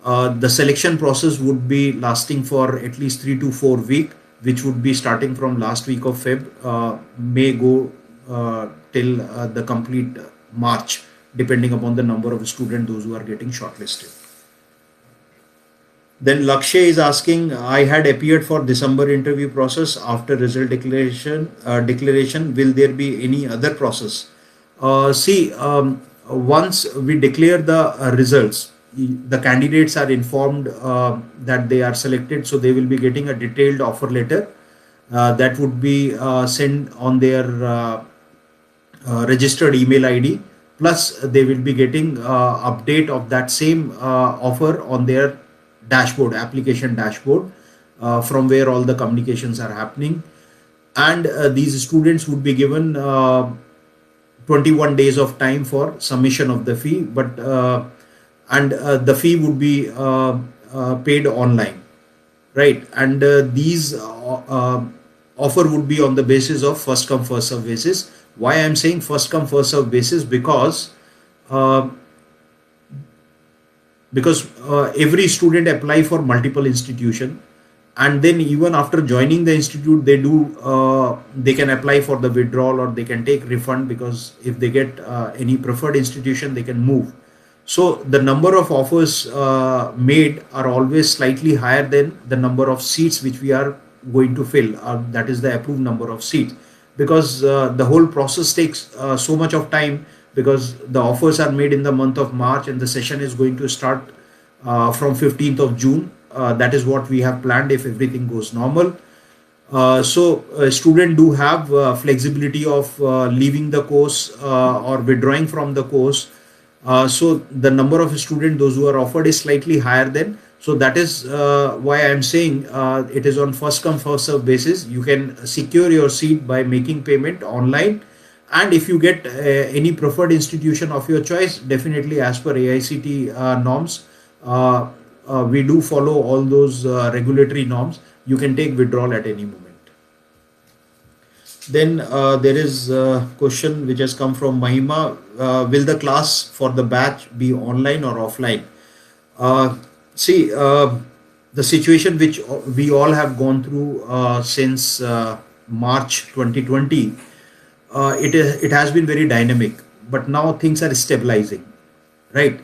The selection process would be lasting for at least 3 to 4 weeks, which would be starting from last week of Feb, may go till the complete March, depending upon the number of students those who are getting shortlisted. Then Lakshay is asking, I had appeared for December interview process after result declaration. Will there be any other process? See, once we declare the results, the candidates are informed that they are selected, so they will be getting a detailed offer letter that would be sent on their registered email ID. Plus, they will be getting update of that same offer on their dashboard, application dashboard, from where all the communications are happening. And these students would be given 21 days of time for submission of the fee, but the fee would be paid online, right? And these offer would be on the basis of first come first serve basis. Why I'm saying first come first serve basis? Because uh, every student apply for multiple institution, and then even after joining the institute, they can apply for the withdrawal, or they can take refund, because if they get any preferred institution, they can move. So the number of offers made are always slightly higher than the number of seats which we are going to fill, that is the approved number of seats, because the whole process takes so much of time, because the offers are made in the month of March and the session is going to start from 15th of June. That is what we have planned if everything goes normal. So students do have flexibility of leaving the course or withdrawing from the course. So the number of students those who are offered is slightly higher than. So that is why I am saying it is on first come first serve basis. You can secure your seat by making payment online, and if you get any preferred institution of your choice, definitely as per AICT norms, we do follow all those regulatory norms. You can take withdrawal at any moment. Then there is a question which has come from Mahima. Will the class for the batch be online or offline? See, the situation which we all have gone through since March 2020, it has been very dynamic, but now things are stabilizing, right?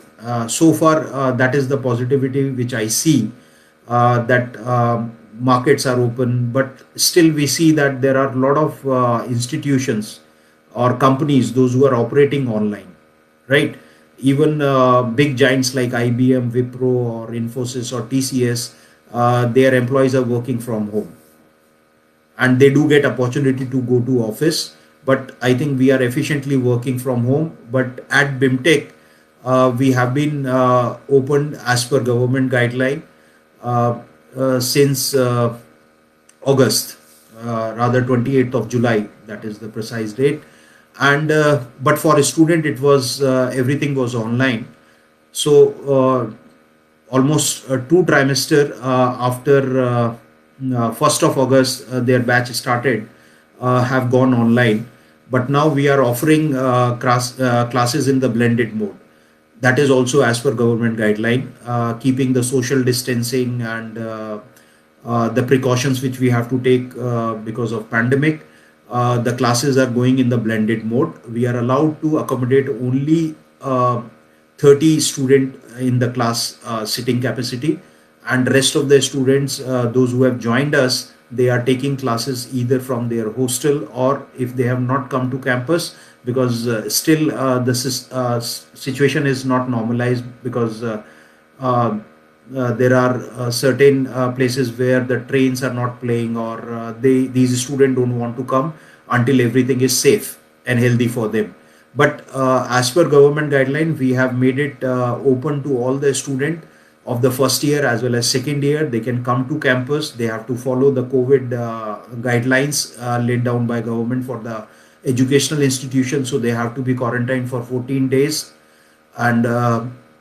So far, that is the positivity which I see, that markets are open, but still we see that there are a lot of institutions or companies, those who are operating online, right? Even big giants like IBM, Wipro, or Infosys or TCS, their employees are working from home, and they do get opportunity to go to office. But I think we are efficiently working from home. But at BIMTech, we have been opened as per government guideline since August, rather 28th of July, that is the precise date. And but for a student, it was everything was online. So almost 2 trimester after 1st of August, their batch started, have gone online. But now we are offering classes in the blended mode. That is also as per government guideline, keeping the social distancing and the precautions which we have to take because of pandemic. The classes are going in the blended mode. We are allowed to accommodate only 30 student in the class sitting capacity, and rest of the students, those who have joined us, they are taking classes either from their hostel, or if they have not come to campus, because still the situation is not normalized, because there are certain places where the trains are not playing, or these students don't want to come until everything is safe and healthy for them. But as per government guideline, we have made it open to all the student of the first year as well as second year. They can come to campus. They have to follow the COVID guidelines laid down by government for the educational institution. So they have to be quarantined for 14 days. And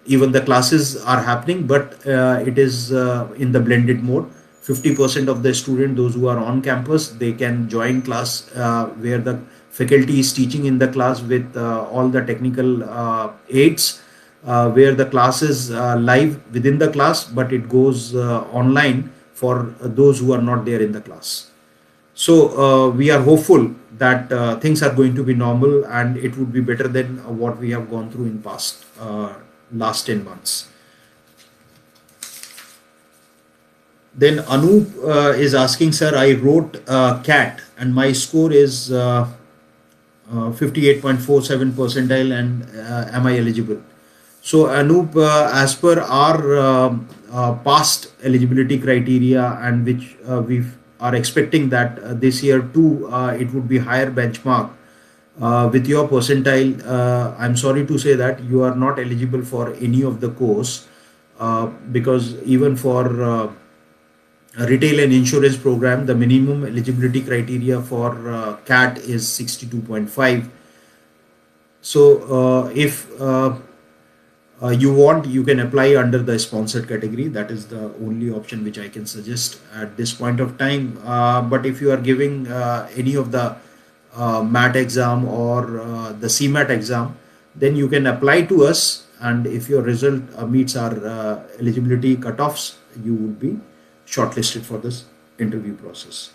Even the classes are happening, but it is in the blended mode. 50% of the student, those who are on campus, they can join class where the faculty is teaching in the class with all the technical aids, where the class is live within the class, but it goes online for those who are not there in the class. So we are hopeful that things are going to be normal, and it would be better than what we have gone through in past last 10 months. Then Anup is asking, sir, I wrote CAT and my score is 58.47 percentile, and am I eligible? So Anup, as per our past eligibility criteria, and which we are expecting that this year too, it would be higher benchmark. With your percentile, I'm sorry to say that you are not eligible for any of the course, because even for retail and insurance program, the minimum eligibility criteria for CAT is 62.5. So if you want, you can apply under the sponsored category. That is the only option which I can suggest at this point of time. But if you are giving any of the MAT exam or the CMAT exam, then you can apply to us, and if your result meets our eligibility cutoffs, you would be shortlisted for this interview process.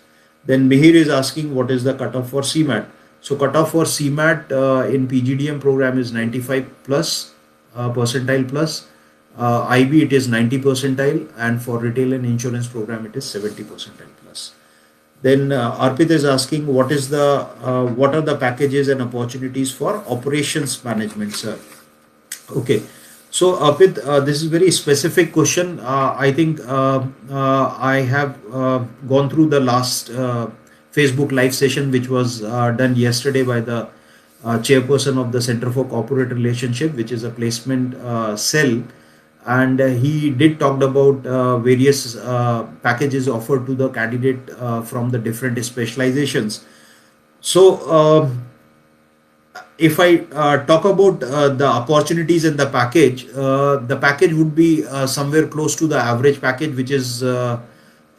Then Mihir is asking, what is the cutoff for CMAT? So cutoff for CMAT in PGDM program is 95 plus percentile plus. IB it is 90 percentile, and for retail and insurance program it is 70 percentile plus. Then Arpit is asking, what are the packages and opportunities for operations management, sir? Okay. So Arpit, this is very specific question. I think I have gone through the last Facebook live session, which was done yesterday by the chairperson of the Center for Corporate Relationship, which is a placement cell, and he did talk about various packages offered to the candidate from the different specializations. So if I talk about the opportunities in the package would be somewhere close to the average package, which is for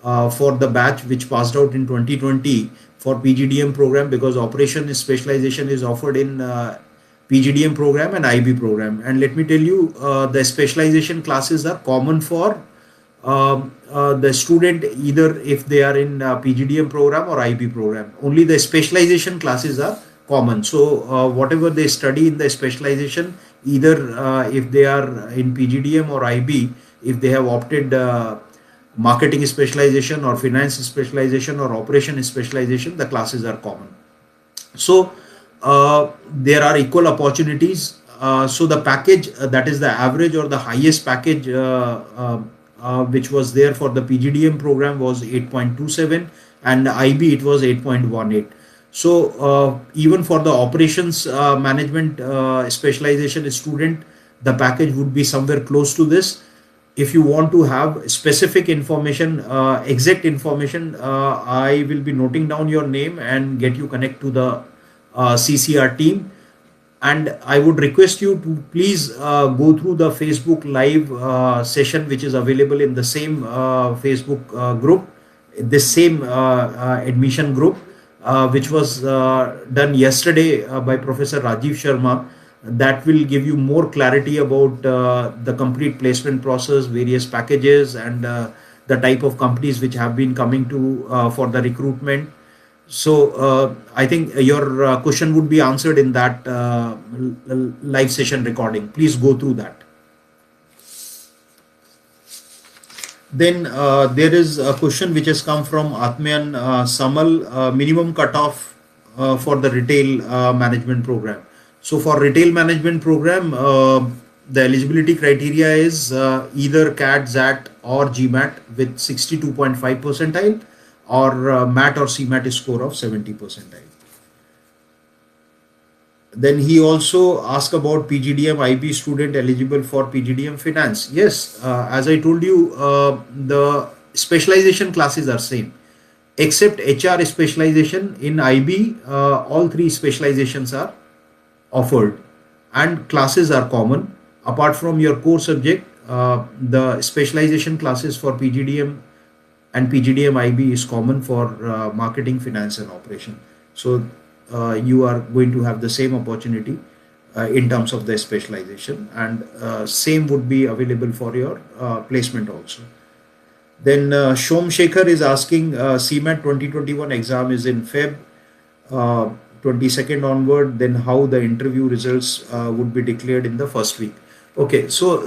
the batch which passed out in 2020 for PGDM program, because operation specialization is offered in PGDM program and IB program. And let me tell you, the specialization classes are common for the student, either if they are in PGDM program or IB program. Only the specialization classes are common. So whatever they study in the specialization, either if they are in PGDM or IB, if they have opted marketing specialization or finance specialization or operation specialization, the classes are common. So there are equal opportunities. So the package that is the average or the highest package which was there for the PGDM program was 8.27, and IB it was 8.18. So even for the operations management specialization student, the package would be somewhere close to this. If you want to have specific information, exact information, I will be noting down your name and get you connect to the CCR team. And I would request you to please go through the Facebook live session, which is available in the same Facebook group, this same admission group, which was done yesterday by Professor Rajiv Sharma. That will give you more clarity about the complete placement process, various packages, and the type of companies which have been coming to for the recruitment. So I think your question would be answered in that live session recording. Please go through that. Then there is a question which has come from Atmayan Samal, minimum cutoff for the retail management program. So for retail management program, the eligibility criteria is either CAT, ZAT or GMAT with 62.5 percentile, or MAT or CMAT score of 70 percentile. Then he also asked about PGDM IB student eligible for PGDM finance. Yes, as I told you, the specialization classes are same, except HR specialization. In IB, all three specializations are offered and classes are common. Apart from your core subject, the specialization classes for PGDM and PGDM IB is common for marketing, finance, and operation. So you are going to have the same opportunity in terms of the specialization, and same would be available for your placement also. Then Shom Shekhar is asking, CMAT 2021 exam is in Feb 22nd onward, then how the interview results would be declared in the first week. Okay, so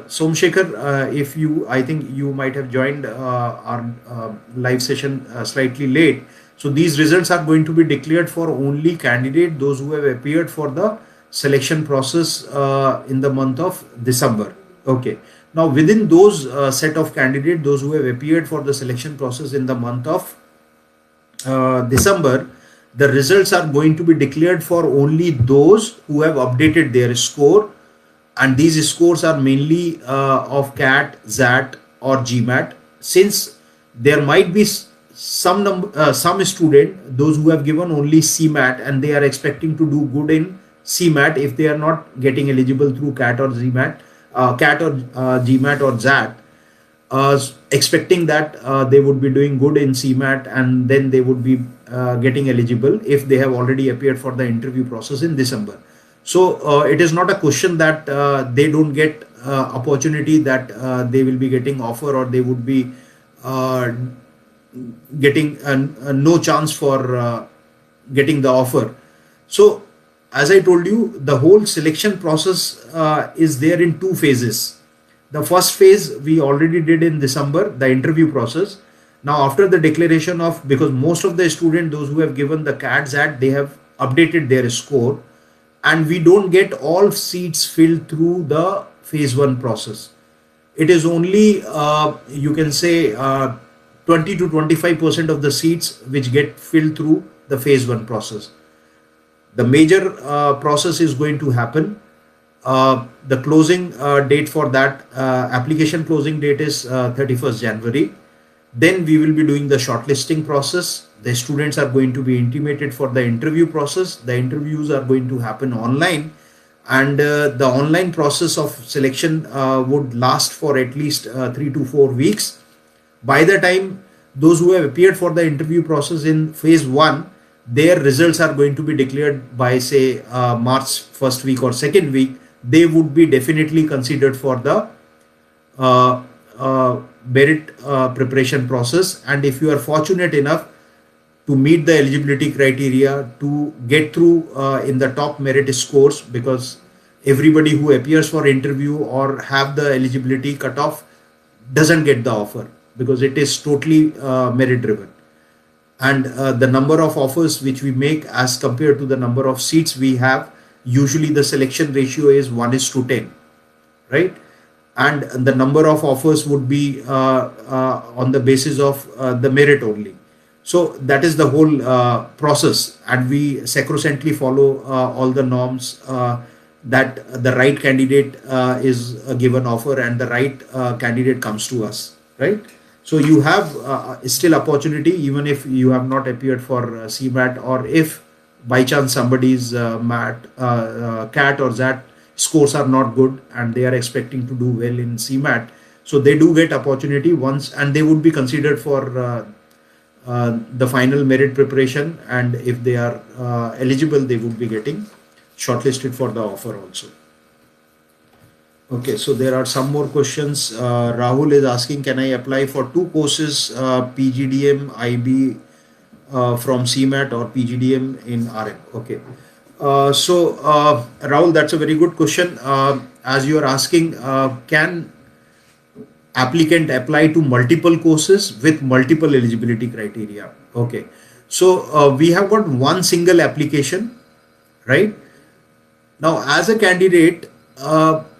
Somshekhar, if you, I think you might have joined our live session slightly late. So these results are going to be declared for only candidate, those who have appeared for the selection process in the month of December. Okay. Now within those set of candidates, those who have appeared for the selection process in the month of December, the results are going to be declared for only those who have updated their score, and these scores are mainly of CAT, XAT or GMAT. Since there might be some student, those who have given only CMAT, and they are expecting to do good in CMAT if they are not getting eligible through CAT or GMAT, GMAT or XAT, expecting that they would be doing good in CMAT, and then they would be getting eligible if they have already appeared for the interview process in December. So it is not a question that they don't get opportunity, that they will be getting offer, or they would be getting no chance for getting the offer. So as I told you, the whole selection process is there in two phases. The first phase we already did in December, the interview process. Now after the declaration of, because most of the students, those who have given the CAT XAT, they have updated their score, and we don't get all seats filled through the phase 1 process. It is only you can say 20 to 25% of the seats which get filled through the phase 1 process. The major process is going to happen. The closing date for that application closing date is 31st January. Then we will be doing the shortlisting process. The students are going to be intimated for the interview process. The interviews are going to happen online, and the online process of selection would last for at least 3 to 4 weeks. By the time those who have appeared for the interview process in phase 1, their results are going to be declared by, say, March first week or second week, they would be definitely considered for the merit preparation process. And if you are fortunate enough to meet the eligibility criteria to get through in the top merit scores, because everybody who appears for interview or have the eligibility cutoff doesn't get the offer, because it is totally merit driven. And the number of offers which we make as compared to the number of seats we have, usually the selection ratio is 1:10, right? And the number of offers would be on the basis of the merit only. So that is the whole process, and we sacrosanctly follow all the norms, that the right candidate is a given offer, and the right candidate comes to us, right? So you have still opportunity, even if you have not appeared for CMAT, or if by chance somebody's CAT or XAT scores are not good and they are expecting to do well in CMAT. So they do get opportunity once, and they would be considered for the final merit preparation, and if they are eligible, they would be getting shortlisted for the offer also. Okay, so there are some more questions. Rahul is asking, can I apply for 2 courses, PGDM, IB from CMAT, or PGDM in RM? Okay. Rahul, that's a very good question. As you are asking, can applicant apply to multiple courses with multiple eligibility criteria? Okay. So we have got one single application, right? Now, as a candidate,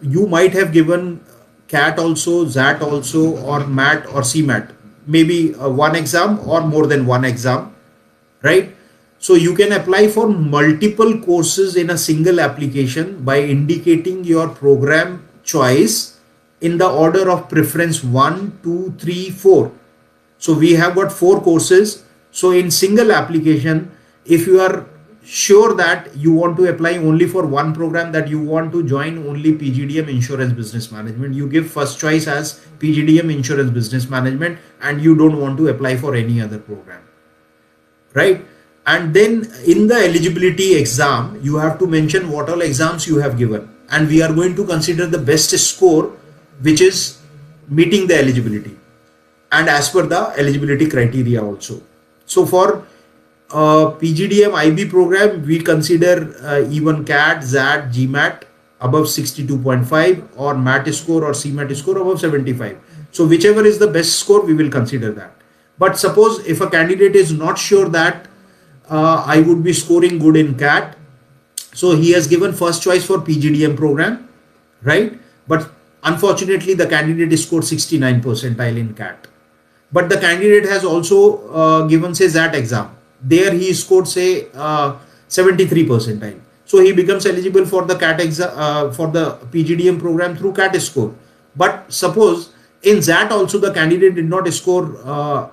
you might have given CAT also, XAT also, or MAT or CMAT, maybe one exam or more than one exam, right? So you can apply for multiple courses in a single application by indicating your program choice in the order of preference 1, 2, 3, 4. So we have got 4 courses. So in single application, if you are sure that you want to apply only for one program, that you want to join only PGDM Insurance Business Management. You give first choice as PGDM Insurance Business Management, and you don't want to apply for any other program, right? And then in the eligibility exam, you have to mention what all exams you have given, and we are going to consider the best score which is meeting the eligibility and as per the eligibility criteria also. So for PGDM IB program, we consider even CAT, ZAT, GMAT above 62.5, or MAT score or CMAT score above 75. So whichever is the best score, we will consider that. But suppose if a candidate is not sure that I would be scoring good in CAT, so he has given first choice for PGDM program, right? But unfortunately, the candidate scored 69 percentile in CAT. But the candidate has also given, say, ZAT exam. There he scored, say, 73 percentile. So he becomes eligible for the CAT exam, for the PGDM program through CAT score. But suppose in ZAT also the candidate did not score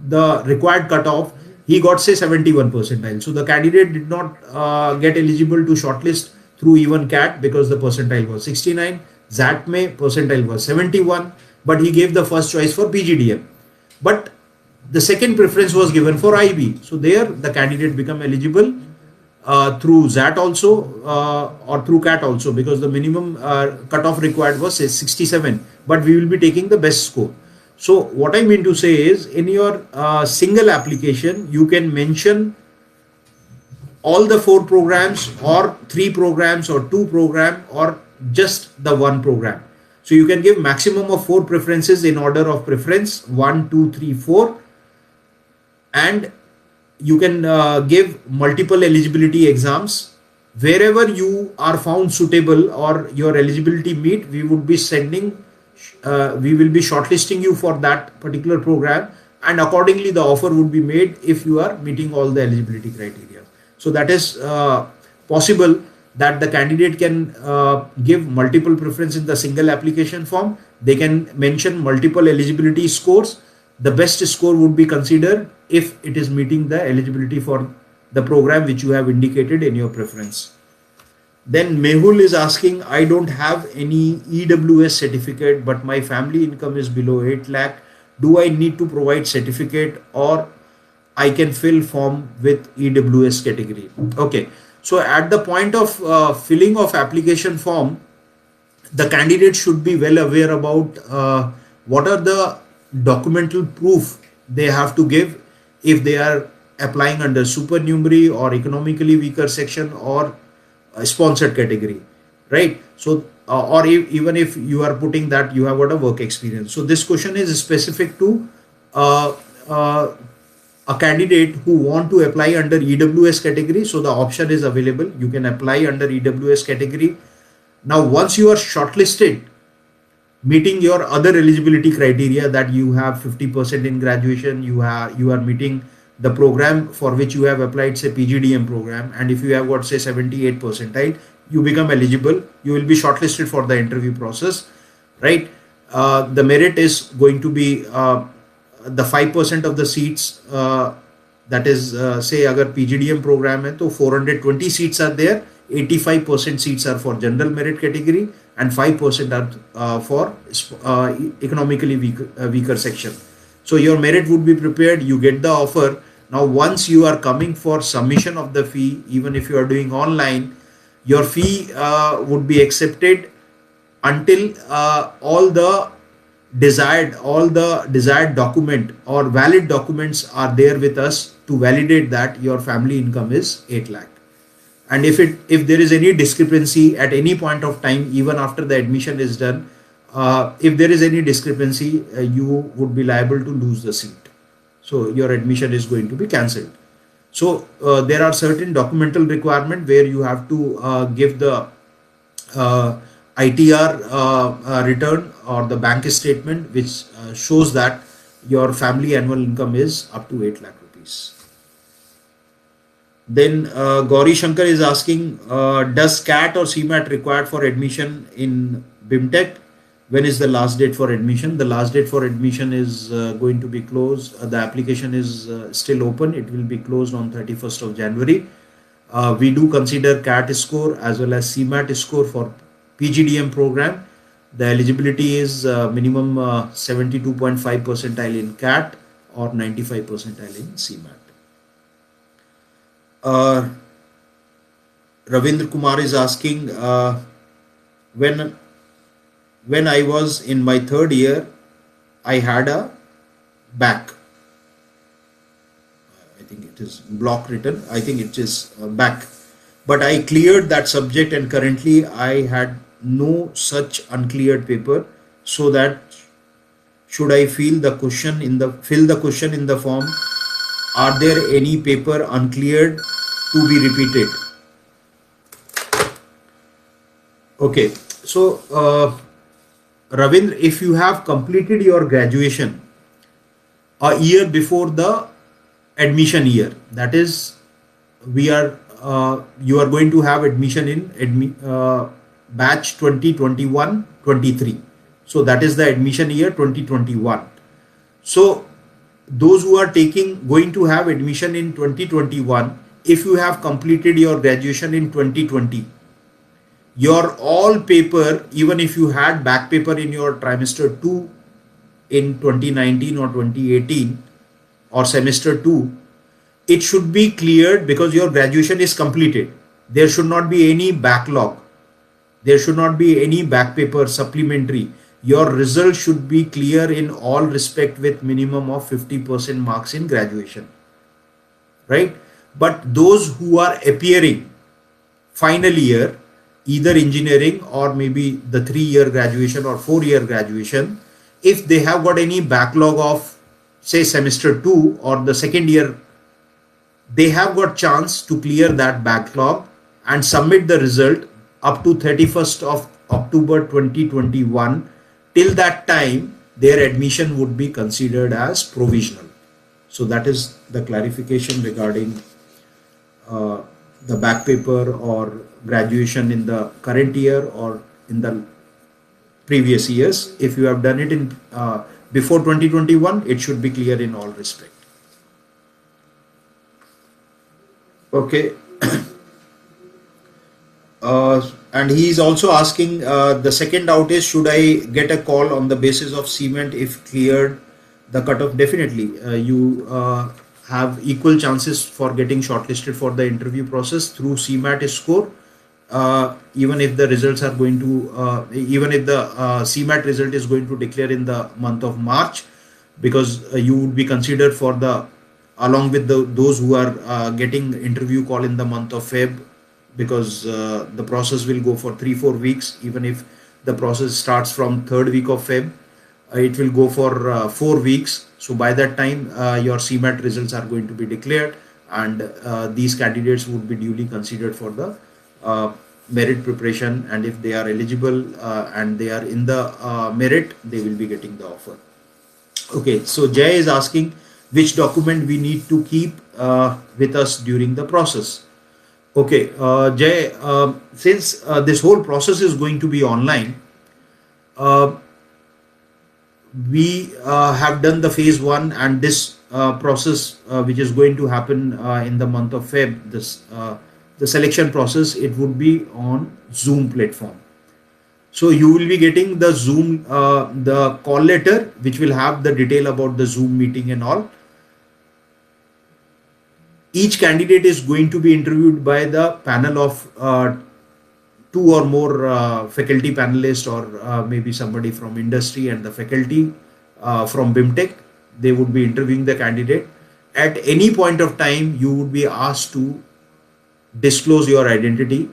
the required cutoff. He got, say, 71 percentile. So the candidate did not get eligible to shortlist through even CAT because the percentile was 69. ZAT May percentile was 71, but he gave the first choice for PGDM. But the second preference was given for IB. So there the candidate become eligible through ZAT also or through CAT also, because the minimum cutoff required was, say, 67, but we will be taking the best score. So what I mean to say is, in your single application, you can mention all the 4 programs or 3 programs or 2 programs or just the 1 program. So you can give maximum of 4 preferences in order of preference, 1, 2, 3, 4. And you can give multiple eligibility exams. Wherever you are found suitable or your eligibility meet, we would be sending, we will be shortlisting you for that particular program, and accordingly the offer would be made if you are meeting all the eligibility criteria. So that is possible that the candidate can give multiple preference in the single application form. They can mention multiple eligibility scores. The best score would be considered if it is meeting the eligibility for the program which you have indicated in your preference. Then Mehul is asking, I don't have any EWS certificate, but my family income is below 8 lakh. Do I need to provide certificate, or I can fill form with EWS category? Okay. So at the point of filling of application form, the candidate should be well aware about what are the documental proof they have to give if they are applying under supernumerary or economically weaker section or a sponsored category, right? So or even if you are putting that you have got a work experience. So this question is specific to a candidate who want to apply under EWS category. So the option is available. You can apply under EWS category. Now, once you are shortlisted, meeting your other eligibility criteria, that you have 50% in graduation, you are meeting the program for which you have applied, say PGDM program, and if you have got, say, 78 percentile, you become eligible. You will be shortlisted for the interview process, right? The merit is going to be the 5% of the seats, that is say agar PGDM program hai to 420 seats are there, 85% seats are for general merit category and 5% are for economically weaker section. So your merit would be prepared, you get the offer. Now once you are coming for submission of the fee, even if you are doing online, your fee would be accepted until all the desired document or valid documents are there with us to validate that your family income is 8 lakh. And if there is any discrepancy at any point of time, even after the admission is done, if there is any discrepancy, you would be liable to lose the seat. So your admission is going to be cancelled. So there are certain documental requirement where you have to give the ITR return or the bank statement which shows that your family annual income is up to 8 lakh rupees. Then Gauri Shankar is asking, does CAT or CMAT required for admission in BIMTech? When is the last date for admission? The last date for admission is going to be closed. The application is still open. It will be closed on 31st of January. We do consider CAT score as well as CMAT score for PGDM program. The eligibility is minimum 72.5 percentile in CAT or 95 percentile in CMAT. Ravindra Kumar is asking, when I was in my third year, I had a back. I think it is block written. I think it is back. But I cleared that subject, and currently I had no such uncleared paper. So that should I fill the question in the form? Are there any paper uncleared to be repeated? Okay, so Ravindra, if you have completed your graduation a year before the admission year, that is, you are going to have admission in batch 2021-23. So that is the admission year 2021. So those who are going to have admission in 2021, if you have completed your graduation in 2020, your all paper, even if you had back paper in your trimester 2 in 2019 or 2018 or semester 2, it should be cleared because your graduation is completed. There should not be any backlog. There should not be any back paper supplementary. Your result should be clear in all respect with minimum of 50% marks in graduation, right? But those who are appearing final year, either engineering or maybe the 3-year graduation or 4-year graduation, if they have got any backlog of say semester 2 or the second year, they have got chance to clear that backlog and submit the result up to 31st of October 2021. Till that time, their admission would be considered as provisional. So that is the clarification regarding the back paper or graduation in the current year or in the previous years. If you have done it in before 2021, it should be clear in all respect. Okay. And he is also asking, the second doubt is, should I get a call on the basis of cement if cleared the cutoff? Definitely, you have equal chances for getting shortlisted for the interview process through CMAT score. Even if the results are going to, even if the CMAT result is going to declare in the month of March, because you would be considered for the, along with those who are getting interview call in the month of Feb, because the process will go for 3-4 weeks. Even if the process starts from 3rd week of Feb, it will go for 4 weeks. So by that time, your CMAT results are going to be declared, and these candidates would be duly considered for the merit preparation, and if they are eligible and they are in the merit, they will be getting the offer. Okay, so Jay is asking which document we need to keep with us during the process. Okay, Jay, since this whole process is going to be online, we have done the phase 1, and this process which is going to happen in the month of Feb, this the selection process, it would be on Zoom platform. So you will be getting the Zoom, the call letter, which will have the detail about the Zoom meeting and all. Each candidate is going to be interviewed by the panel of 2 or more faculty panelists, or maybe somebody from industry and the faculty from BIMTech. They would be interviewing the candidate. At any point of time, you would be asked to disclose your identity.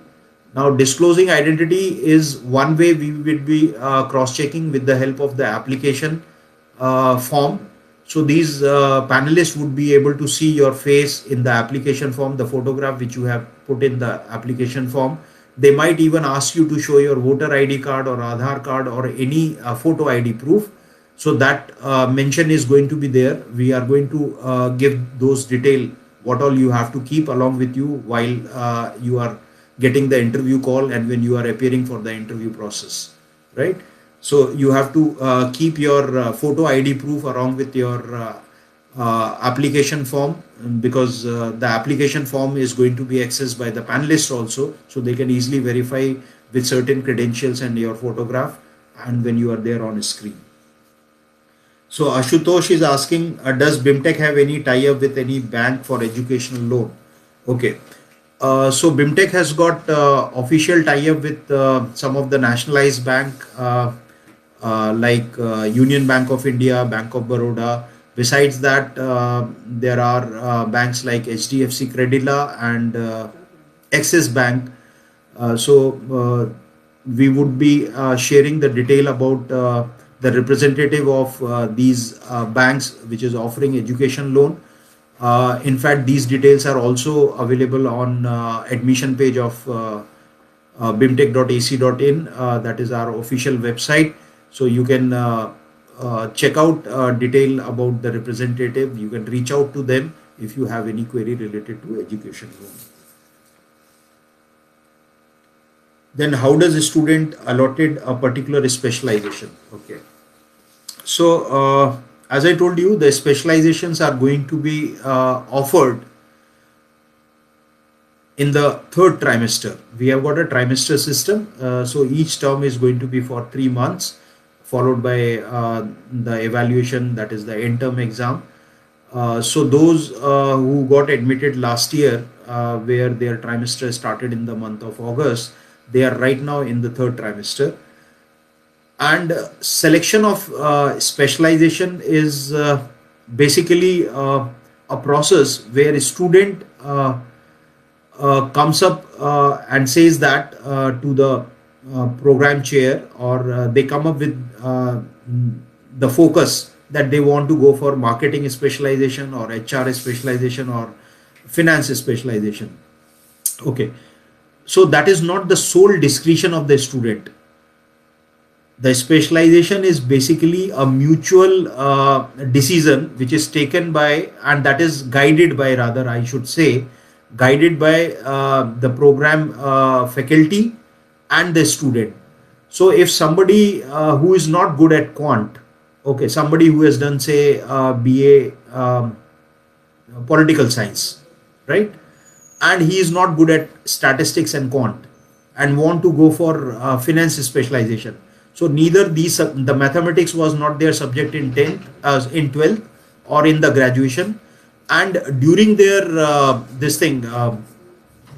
Now, disclosing identity is one way we will be cross-checking with the help of the application form. So these panelists would be able to see your face in the application form, the photograph which you have put in the application form. They might even ask you to show your voter ID card or Aadhaar card or any photo ID proof. So that mention is going to be there. We are going to give those detail, what all you have to keep along with you while you are getting the interview call and when you are appearing for the interview process, right? So you have to keep your photo ID proof along with your application form, because the application form is going to be accessed by the panelists also, so they can easily verify with certain credentials and your photograph and when you are there on screen. So Ashutosh is asking, does BIMTech have any tie-up with any bank for educational loan? Okay. So BIMTech has got official tie-up with some of the nationalized bank like Union Bank of India, Bank of Baroda. Besides that, there are banks like HDFC Credila and Axis Bank. We would be sharing the detail about the representative of these banks which is offering education loan. In fact, these details are also available on admission page of bimtech.ac.in. That is our official website. So you can check out detail about the representative. You can reach out to them if you have any query related to education loan. Then how does a student allotted a particular specialization? Okay. So as I told you, the specializations are going to be offered in the third trimester. We have got a trimester system. So each term is going to be for 3 months, followed by the evaluation, that is the end term exam. So those who got admitted last year, where their trimester started in the month of August, they are right now in the third trimester. And selection of specialization is basically a process where a student comes up and says that to the program chair, or they come up with the focus that they want to go for marketing specialization or HR specialization or finance specialization. Okay. So that is not the sole discretion of the student. The specialization is basically a mutual decision which is taken by, and that is guided by, rather I should say, guided by the program faculty and the student. So if somebody who is not good at quant, okay, somebody who has done say BA political science, right, and he is not good at statistics and quant and want to go for finance specialization. So neither these, the mathematics was not their subject in 10th, in 12th or in the graduation, and during their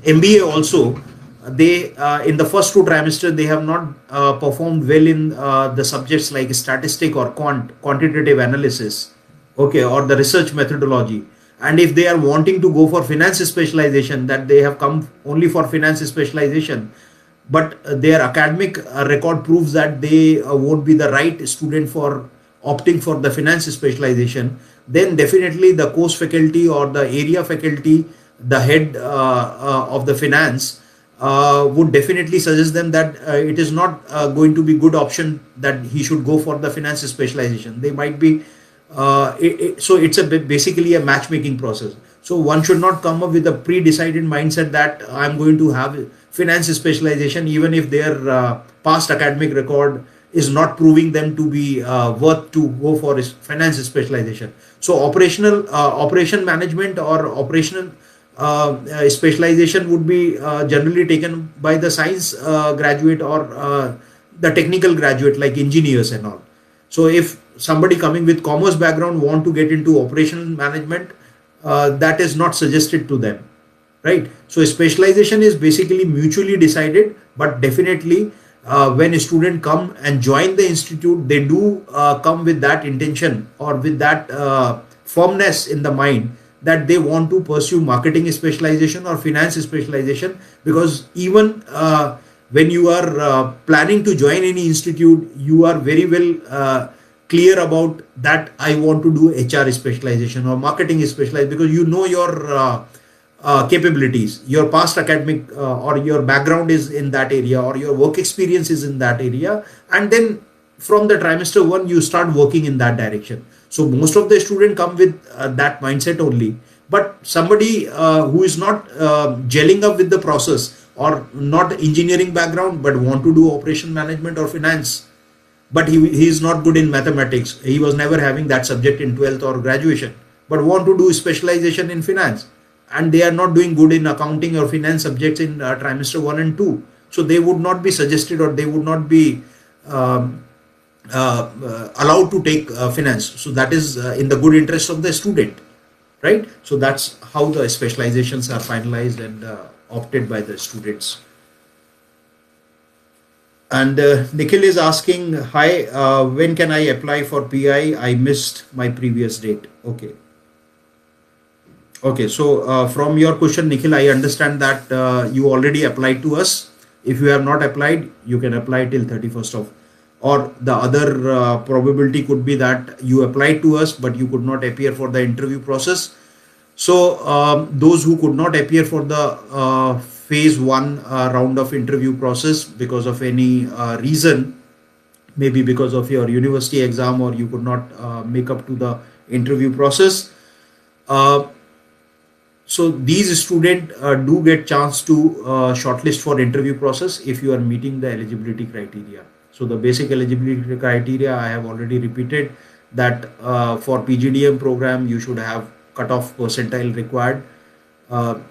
MBA also, they in the first 2 trimesters they have not performed well in the subjects like statistic or quantitative analysis, okay, or the research methodology. And if they are wanting to go for finance specialization, that they have come only for finance specialization, but their academic record proves that they won't be the right student for opting for the finance specialization, then definitely the course faculty or the area faculty, the head of the finance would definitely suggest them that it is not going to be good option that he should go for the finance specialization. They might be so it's basically a matchmaking process. So one should not come up with a pre-decided mindset that I'm going to have finance specialization, even if their past academic record is not proving them to be worth to go for finance specialization. So operation management or operational specialization would be generally taken by the science graduate or the technical graduate like engineers and all. So if somebody coming with commerce background want to get into operational management, that is not suggested to them, right? So specialization is basically mutually decided, but definitely when a student come and join the institute, they do come with that intention or with that firmness in the mind that they want to pursue marketing specialization or finance specialization, because even when you are planning to join any institute, you are very well clear about that I want to do HR specialization or marketing specialization, because you know your capabilities, your past academic or your background is in that area, or your work experience is in that area, and then from the trimester 1 you start working in that direction. So most of the students come with that mindset only, but somebody who is not gelling up with the process, or not engineering background but want to do operation management or finance, but he is not good in mathematics, he was never having that subject in 12th or graduation, but want to do specialization in finance, and they are not doing good in accounting or finance subjects in trimester 1 and 2. So they would not be suggested, or they would not be um, allowed to take finance. So that is in the good interest of the student, right? So that's how the specializations are finalized and opted by the students. And Nikhil is asking, hi, when can I apply for PI? I missed my previous date. Okay. Okay, so from your question, Nikhil, I understand that you already applied to us. If you have not applied, you can apply till 31st of, or the other probability could be that you applied to us, but you could not appear for the interview process. So those who could not appear for the phase 1 round of interview process because of any reason, maybe because of your university exam, or you could not make up to the interview process. So these students do get chance to shortlist for interview process if you are meeting the eligibility criteria. So the basic eligibility criteria I have already repeated, that for PGDM program you should have cutoff percentile required.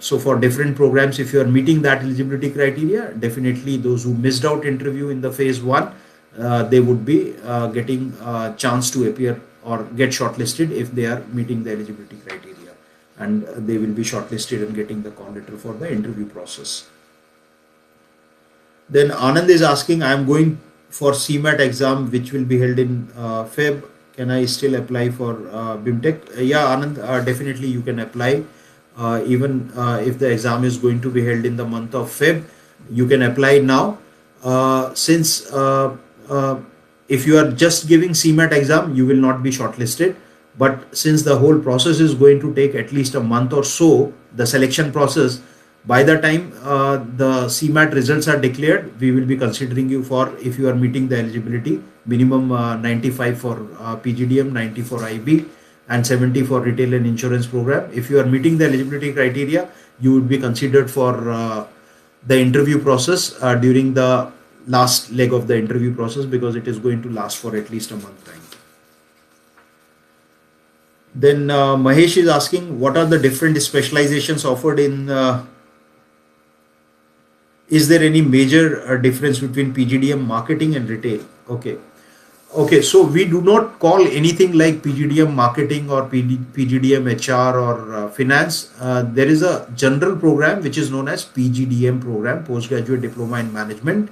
So for different programs, if you are meeting that eligibility criteria, definitely those who missed out interview in the phase 1, they would be getting a chance to appear or get shortlisted if they are meeting the eligibility criteria, and they will be shortlisted and getting the call letter for the interview process. Then Anand is asking, I am going for CMAT exam which will be held in Feb. Can I still apply for BIMTech? Yeah, Anand, definitely you can apply. Even if the exam is going to be held in the month of Feb, you can apply now. Since if you are just giving CMAT exam, you will not be shortlisted. But since the whole process is going to take at least a month or so, the selection process, by the time the CMAT results are declared, we will be considering you for, if you are meeting the eligibility, minimum 95 for PGDM, 90 for IB, and 70 for retail and insurance program. If you are meeting the eligibility criteria, you would be considered for the interview process during the last leg of the interview process, because it is going to last for at least a month time. Then Mahesh is asking, what are the different specializations offered in, is there any major difference between PGDM marketing and retail? Okay. Okay, so we do not call anything like PGDM marketing or PGDM HR or finance. There is a general program which is known as PGDM program, Postgraduate Diploma in Management.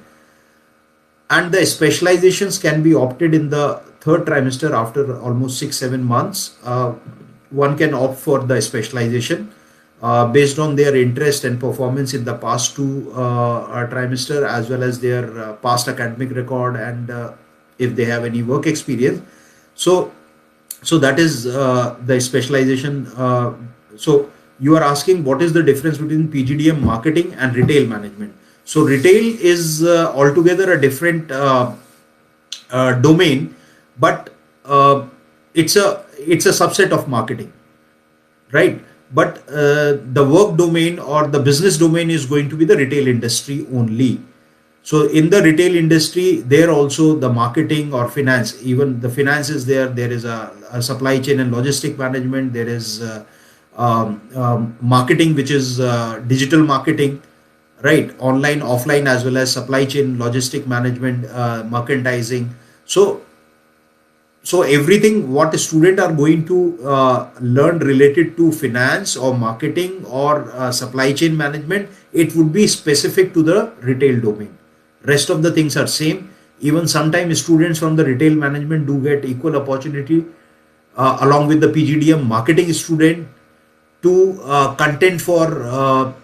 And the specializations can be opted in the third trimester after almost 6-7 months. One can opt for the specialization based on their interest and performance in the past 2 trimester, as well as their past academic record, and if they have any work experience. So that is the specialization. So you are asking what is the difference between PGDM marketing and retail management. So retail is altogether a different domain, but it's a subset of marketing, right? But the work domain or the business domain is going to be the retail industry only. So in the retail industry, there also the marketing or finance, even the finance is there. There is a supply chain and logistic management. There is marketing, which is digital marketing, right? Online, offline, as well as supply chain, logistic management, merchandising. So everything what a student are going to learn related to finance or marketing or supply chain management, it would be specific to the retail domain. Rest of the things are same. Even sometimes students from the retail management do get equal opportunity along with the PGDM marketing student to contend for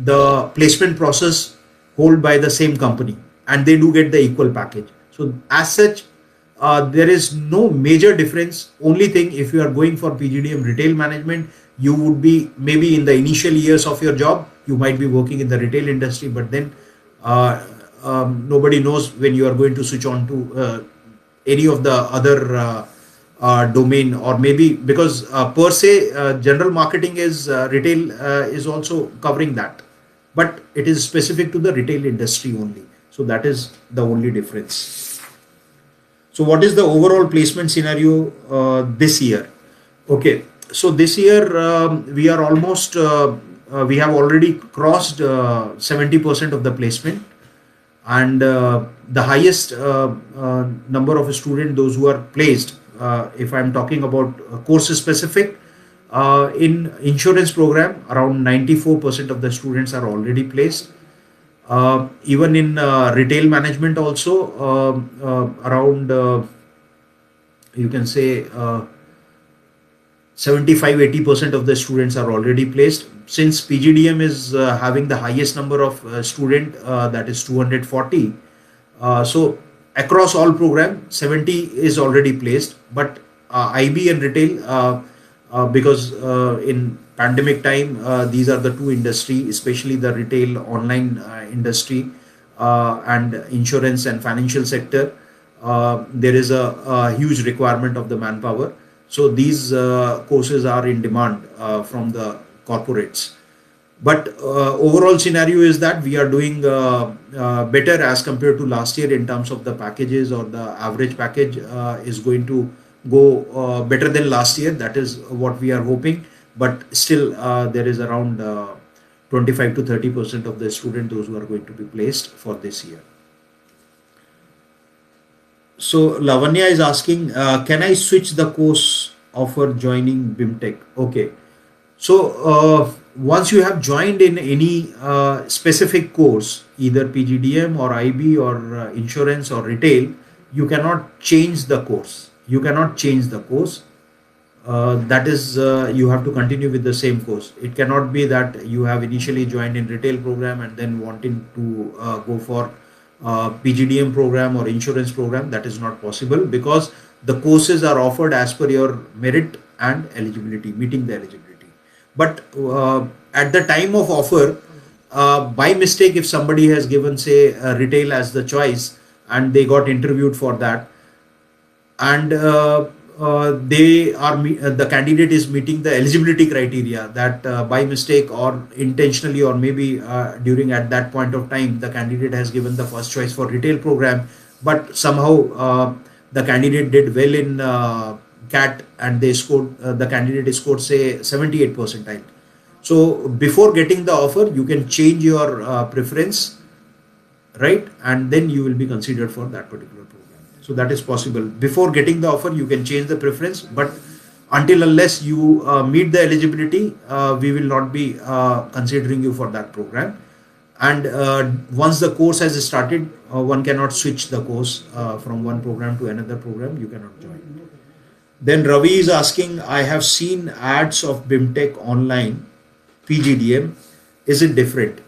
the placement process held by the same company, and they do get the equal package. So as such, there is no major difference. Only thing, if you are going for PGDM retail management, you would be maybe in the initial years of your job, you might be working in the retail industry, but then nobody knows when you are going to switch on to any of the other domain, or maybe because per se general marketing is retail is also covering that, but it is specific to the retail industry only. So that is the only difference. So what is the overall placement scenario this year? Okay, So this year we are almost we have already crossed 70% of the placement, and the highest number of students, those who are placed, if I'm talking about course specific, in insurance program, around 94% of the students are already placed. Even in retail management also, around you can say 75-80% of the students are already placed. Since PGDM is having the highest number of student, that is 240, so across all program 70 is already placed. But IB and retail, because in pandemic time, these are the two industry, especially the retail online industry and insurance and financial sector, there is a huge requirement of the manpower. So these courses are in demand from the corporates. But overall scenario is that we are doing better as compared to last year in terms of the packages, or the average package is going to go better than last year. That is what we are hoping. But still there is around 25 to 30% of the students, those who are going to be placed for this year. So Lavanya is asking, can I switch the course offer joining BIMTech? Okay. So once you have joined in any specific course, either PGDM or IB or insurance or retail, you cannot change the course. You cannot change the course. That is, you have to continue with the same course. It cannot be that you have initially joined in retail program and then wanting to go for PGDM program or insurance program. That is not possible, because the courses are offered as per your merit and eligibility, meeting the eligibility. But at the time of offer, by mistake, if somebody has given, say, retail as the choice, and they got interviewed for that, and the candidate is meeting the eligibility criteria, that by mistake or intentionally, or maybe during at that point of time, the candidate has given the first choice for retail program, but somehow the candidate did well in CAT, and they scored, the candidate scored, say, 78 percentile. So before getting the offer, you can change your preference, right? And then you will be considered for that particular program. So that is possible. Before getting the offer, you can change the preference, but until unless you meet the eligibility, we will not be considering you for that program. And once the course has started, one cannot switch the course from one program to another program. You cannot join. Then Ravi is asking, I have seen ads of BIMTech online, PGDM. Is it different?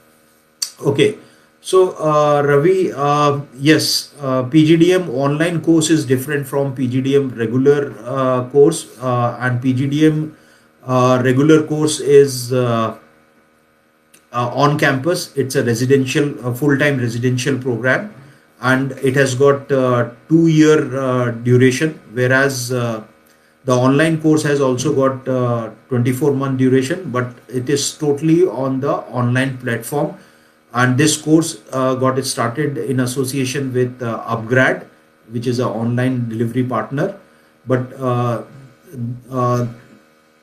Okay. So Ravi, yes, PGDM online course is different from PGDM regular course, and PGDM regular course is on campus. It's a residential, full-time residential program, and it has got 2-year duration, whereas the online course has also got 24-month duration, but it is totally on the online platform. And this course got started in association with Upgrad, which is an online delivery partner. But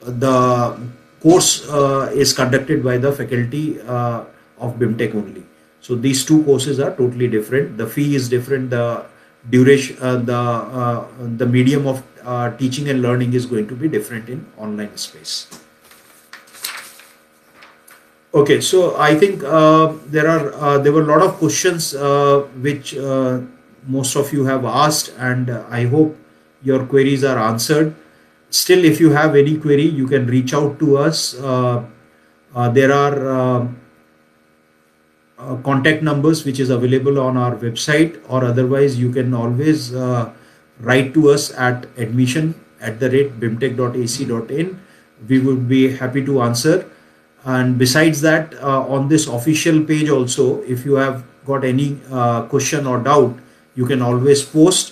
the course is conducted by the faculty of BIMTech only. So these two courses are totally different. The fee is different. The duration, the medium of teaching and learning is going to be different in online space. Okay, so I think there were a lot of questions which most of you have asked, and I hope your queries are answered. Still, if you have any query, you can reach out to us. There are contact numbers which is available on our website, or otherwise you can always write to us at admission@bimtech.ac.in. We would be happy to answer. And besides that, on this official page also, if you have got any question or doubt, you can always post.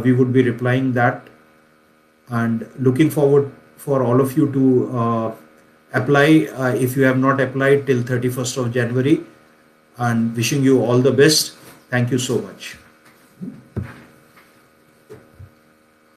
We would be replying that, and looking forward for all of you to apply if you have not applied till 31st of January, and wishing you all the best. Thank you so much.